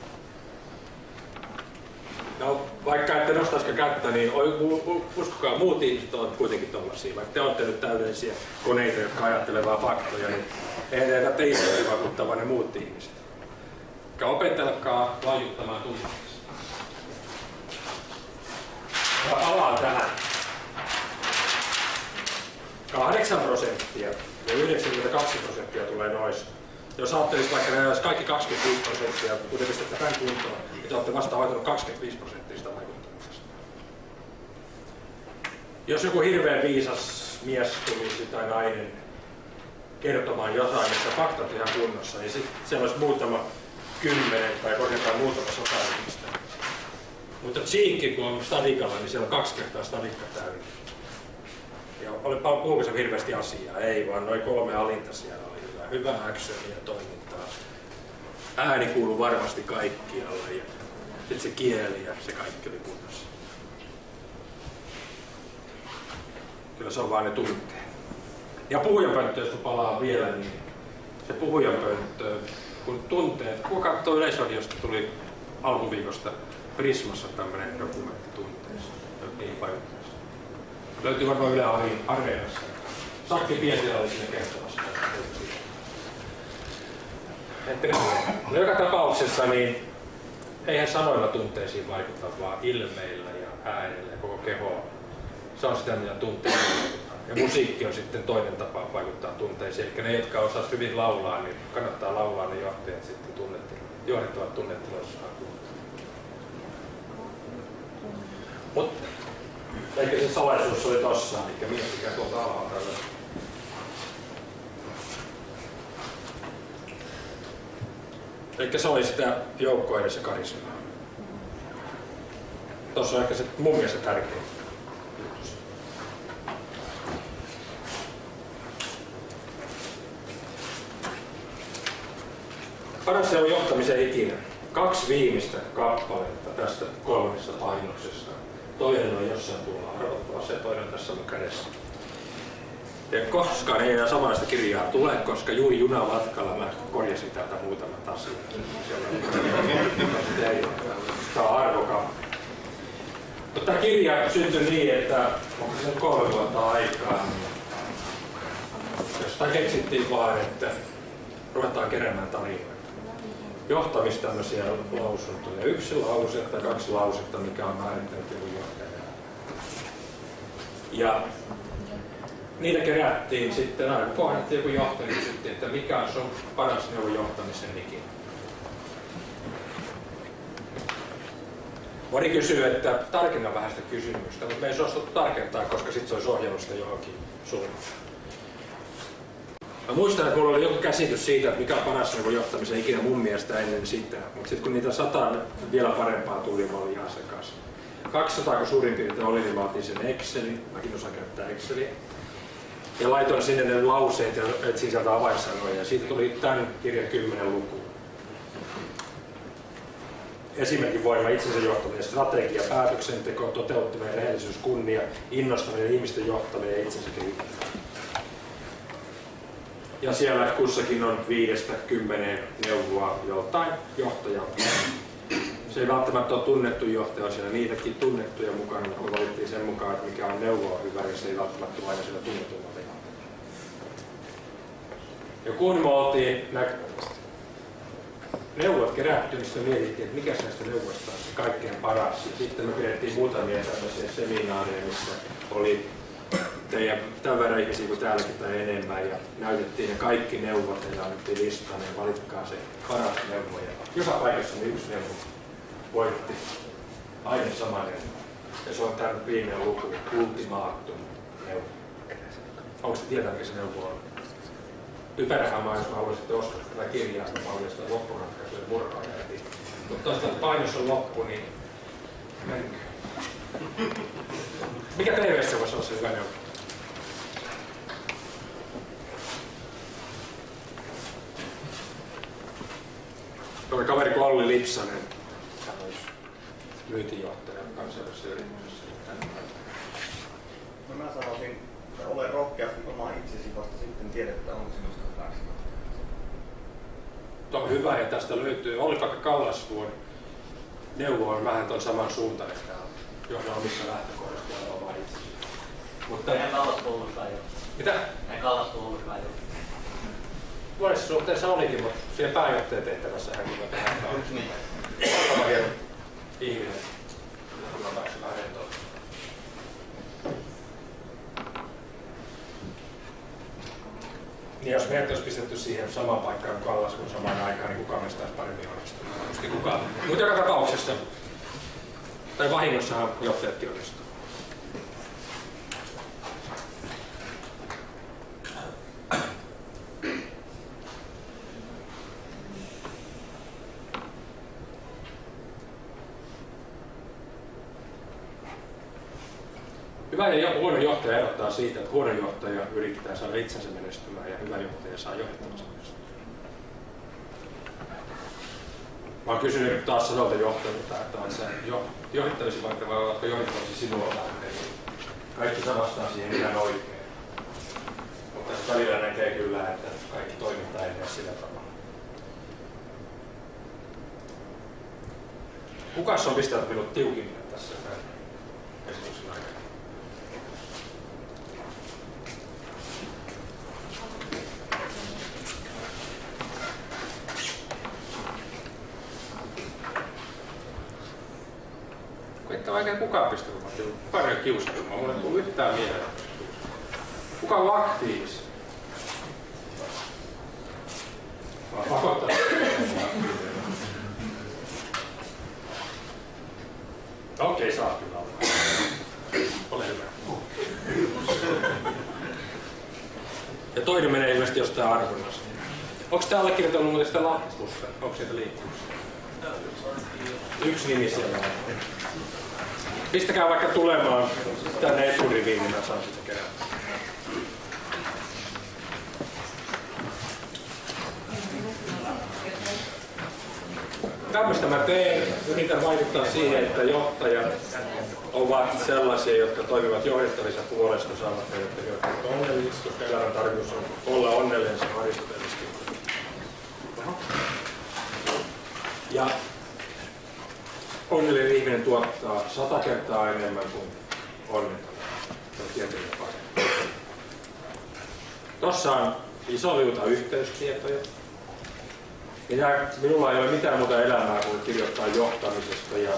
No, vaikka ette nostaisiko kättä, niin uskokaa, muut ihmiset ovat kuitenkin tollaisia. Vaikka te olette nyt täydellisiä koneita, jotka ajattelevat faktoja, niin ei teitä itse vakuuttaa, vaan ne muut ihmiset. Opetelkaa vaikuttamaan tunteeseen. Ja palaan tähän. 8% ja 92% tulee noista. Jos ajattelisi vaikka ne olisi kaikki 25%, kun te pistätte tämän kuntoon, niin te olette vasta hoitanut 25% sitä vaikuttamisesta. Jos joku hirveän viisas mies tulisi tai nainen kertomaan jotain, missä faktat on ihan kunnossa, niin sitten siellä olisi muutama 10 tai korkeintaan muutama 100 ihmistä. Mutta Cheekki, kun on stadikalla, niin siellä on 2 kertaa stadikka täynnä. Ja puhuuko se hirveästi asiaa? Ei, vaan noin 3 alinta siellä oli hyvä actionia toimintaa. Ääni kuuluu varmasti kaikkialle ja sitten se kieli ja se kaikki oli kunnossa. Kyllä se on vaan ne tunteet. Ja puhujanpönttö, jos palaa vielä, niin se puhujanpönttö, kun tunteet, kun katsoo Yleisradiosta, tuli alkuviikosta Prismassa tämmöinen dokumentti tunteista, niihin vaikutteista. Löytyy varmaan Yle Areenassa. Sakki Pietilä oli siinä kertomassa. No joka tapauksessa niin eihän sanoilla tunteisiin vaikuta, vaan ilmeillä ja äänellä ja koko kehoa. Se on sitä, mitä tunteisiin vaikuttaa. Ja musiikki on sitten toinen tapa vaikuttaa tunteisiin. Eli ne, jotka osaisivat hyvin laulaa, niin kannattaa laulaa ne johtajat sitten johdettavat tunnetiloissaan. Mutta ehkä se salaisuus oli tossa, eli miettikää tuolta alhaalta. Eli se oli sitä joukkoa edessä karismaa. Tuossa on ehkä se mun mielestä tärkein. Paras se on johtamisen ikinä. 2 viimeistä kappaletta tästä 3 painoksesta. Toinen on jossain tuolla arvottavassa ja toinen on tässä mun kädessä. Ja koskaan ei enää samanlaista kirjaa tule, koska juuri junamatkalla mä korjasin täältä muutamat asiat. Tämä on arvokappa. Mutta tämä kirja syntyi niin, että onko se 3 vuotta aikaa. Jostain keksittiin vaan, että ruvetaan keräämään tarinoita. Johtamista tämmöisiä lausuntoja. 1 lause tai 2 lausetta, mikä on määrittänyt joku johtaja. Ja niitä kerättiin sitten aina, kun kohdattiin joku johtaja, niin kysyttiin, että mikä on sun paras neuvo johtamisen ikinä. Moni kysyy, että tarkenna vähän sitä kysymystä, mutta me ei suostuttu tarkentaa, koska sitten se olisi ohjannut sitä johonkin suuntaan. Mä muistan, että mulla oli joku käsitys siitä, että mikä on paras neuvo johtamisen ikinä mun mielestä ennen sitä. Mutta sitten kun niitä 100 vielä parempaa tuli, mä olin ihan sekaisin. 200 kun suurin piirtein oli, niin mä otin sen Excelin. Mäkin osaan käyttää Exceliä. Ja laitoin sinne ne lauseet ja etsin sieltä avainsanoja. Ja siitä tuli tämän kirjan 10 luku. Esimerkin voima, itsensä johtaminen, strategia, päätöksenteko, toteuttaminen, rehellisyys, kunnia, innostaminen, ihmisten johtaminen ja itsensä kehittäminen. Ja siellä kussakin on 5-10 neuvoa joltain johtajalta. Se ei välttämättä ole tunnettu johtaja, siellä niitäkin tunnettuja mukana, mutta me valittiin sen mukaan, että mikä on neuvoa hyvä, ja se ei välttämättä ole aina siellä tunnetummalta johtajalla. Ja kun me oltiin neuvot kerätty, niin sitten mietittiin, että mikä näistä neuvoista on se kaikkein paras. Ja sitten me pidettiin muutamia tämmöisiä seminaareja, missä oli tämän verran ihmisiä kuin täälläkin tai enemmän, ja näytettiin ne kaikki neuvot ja annettiin listan ja valitkaa se paras neuvo. Ja joka paikassa oli 1 neuvo voitti. Aina sama neuvo. Ja se on tämän viimeinen luku, ultimaattum neuvo. Onko te tietää, mikä se neuvo on? Typerähämää, jos mä haluaisin ostaa tätä kirjaa, että paljastaa loppuratkaisuja ja murhaaja heti. Mutta toista painos on loppu, niin menkö. Mikä TV:ssä voisi olla se hyvä neuvo? Tuo kaveri kuin Olli Lipsanen, hän olisi myyntijohtaja kansainvälisessä yrityksessä. No mä sanoisin, että ole rohkeasti oma itsesi, vasta sitten tiedettä onko sinusta hyväksi. Tuo on hyvä ja tästä löytyy Olli-Pekka Kallasvuon neuvo on vähän tuon saman suuntaan, että johda omissa lähtökohdista ja oma itsesi. Mutta eihän Kallasvuo ollut hyvä jo. Mitä? Eihän Kallasvuo ollut hyvä jo. Monessa suhteessa olikin, mutta siihen pääjohtajan tehtävässä hän kyllä tehdään kauan. Ihminen. Niin jos meidät olisi pistetty siihen samaan paikkaan kuin Kallas kun samaan aikaan, niin kukaan meistä olisi paremmin onnistunut. Mutta joka tapauksessa, tai vahingossahan johtajatkin onnistuu. Hyvä ja huono johtaja erottaa siitä, että huono johtaja yrittää saada itsensä menestymään ja hyvä johtaja saa johtajansa menestymään. Mä oon kysynyt taas sanolta johtajalta, että on se johdettavisi vaikka vai oletko johdettavisi sinua lähteen. Kaikki saa vastaan siihen ihan oikein. Mutta välillä näkee kyllä, että kaikki toiminta ei mene sillä tavalla. Kukas on pistänyt minut tiukimmin tässä esityksen aikana? Että oikein kukaan pistänyt minua tiukimmin. Kukaan ei ole kiusannut. Mulla ei tullut yhtään mieleen. Kuka on aktiivisia? Mä oon pakottanut. Okei, saat kyllä olla. Ole hyvä. Ja toinen menee ilmeisesti jostain arvonnasta. Onko tää allekirjoittanut muuten sitä lappusta? Onko sieltä liikkumassa? Yksi nimi siellä on. Pistäkää vaikka tulemaan tänne eturiviin, niin mä saan sitä kerätä. Tämmöistä mä teen. Yritän vaikuttaa siihen, että johtajat ovat sellaisia, jotka toimivat johdettavissa puolesta, saavat heidät onnellisiksi, koska elämän tarkoitus on olla onnellinen, se on Aristoteleskin. Ja onnellinen ihminen tuottaa 100 kertaa enemmän kuin onneton. Se on tietenkin parempi. Tossa on iso liuta yhteystietoja. Ja minulla ei ole mitään muuta elämää kuin kirjoittaa johtamisesta ja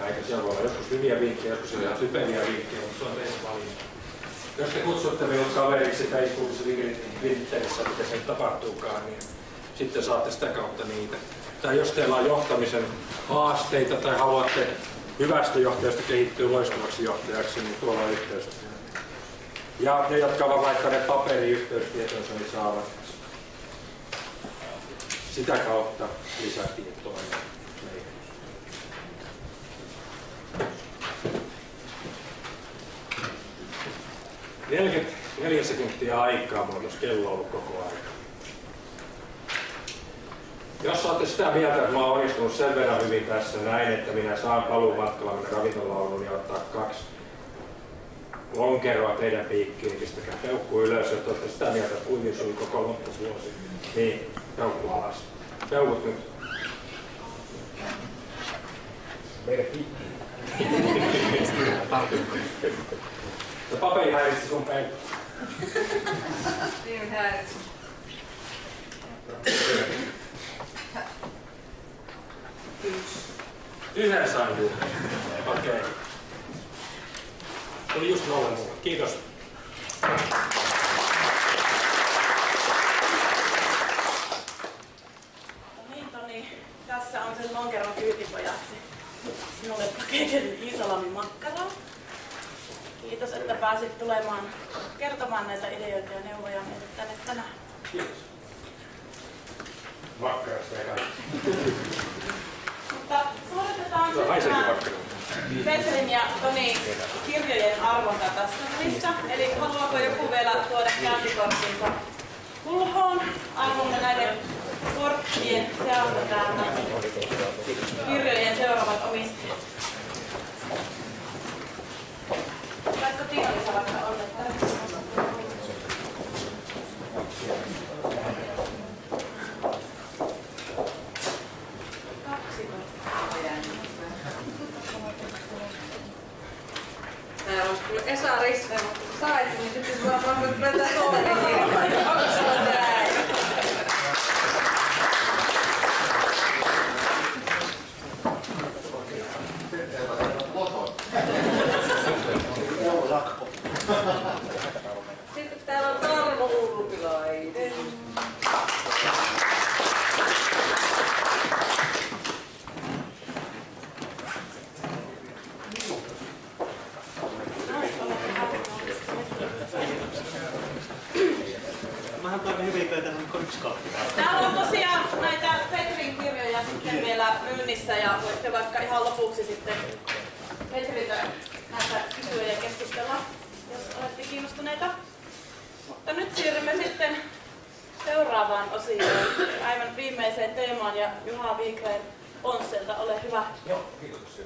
eikä siellä voi olla joskus hyviä vinkkejä, joskus ihan typeriä vinkkejä, mutta se on teidän valinta. Jos te kutsutte minut kaveriksi Facebookissa, Twitterissä, mitä se tapahtuukaan, niin sitten saatte sitä kautta niitä. Tai jos teillä on johtamisen haasteita tai haluatte hyvästä johtajasta kehittyä loistavaksi johtajaksi, niin tuolla on yhteystietoja. Ja ne, jotka ovat laittaneet paperiyhteystietonsa, niin saavat sitä kautta lisätietoa meille. 44 sekuntia aikaa, mulla on myös kello ollut koko ajan. Jos olette sitä mieltä, että mä oon onnistunut sen verran hyvin tässä näin, että minä saan paluumatkalla mennä ravintolauluun ja ottaa 2 lonkeroa teidän piikkiin, pistäkää peukku ylös, että olette sitä mieltä, että kuinka sui koko loppuvuosi. Niin, peukku alas. Peukut nyt. Meidän piikkiin. Se paperi häiritsi sun peukku. Niin häiritsi. Yhden sain juuri. Okei. Tuli just 0. Kiitos. Niin Toni, tässä on sen lonkeron kyytipojaksi. Sinulle paketin Iisalamin makkaraa. Kiitos, että pääsit tulemaan kertomaan näitä ideoita ja neuvoja meille tänne tänään. Kiitos. Makkarasta ja kaikista. Mutta suoritetaan sitten Petrin ja Toni kirjojen arvonta tässä välissä. Eli haluaako joku vielä tuoda käyntikorttinsa pulhoon? Arvomme näiden korttien seasta täältä kirjojen seuraavat omistajat. Vaikka Tiina-Liisa vaikka onnettaa. Täällä olisi kyllä Esa Risse, mutta kun sait sen, niin sitten varmaan voit vetää toinen kirja. Onko se on näin? Sitten täällä on Tarmo Urpilainen. Eikö tässä ole yksi kaappi? Täällä on tosiaan näitä Petrin kirjoja sitten vielä myynnissä ja voitte vaikka ihan lopuksi sitten Petriltä näitä kysyä ja keskustella, jos olette kiinnostuneita. Mutta nyt siirrymme sitten seuraavaan osioon, aivan viimeiseen teemaan ja Juha Wikgren Ponselta, ole hyvä. Joo, kiitoksia.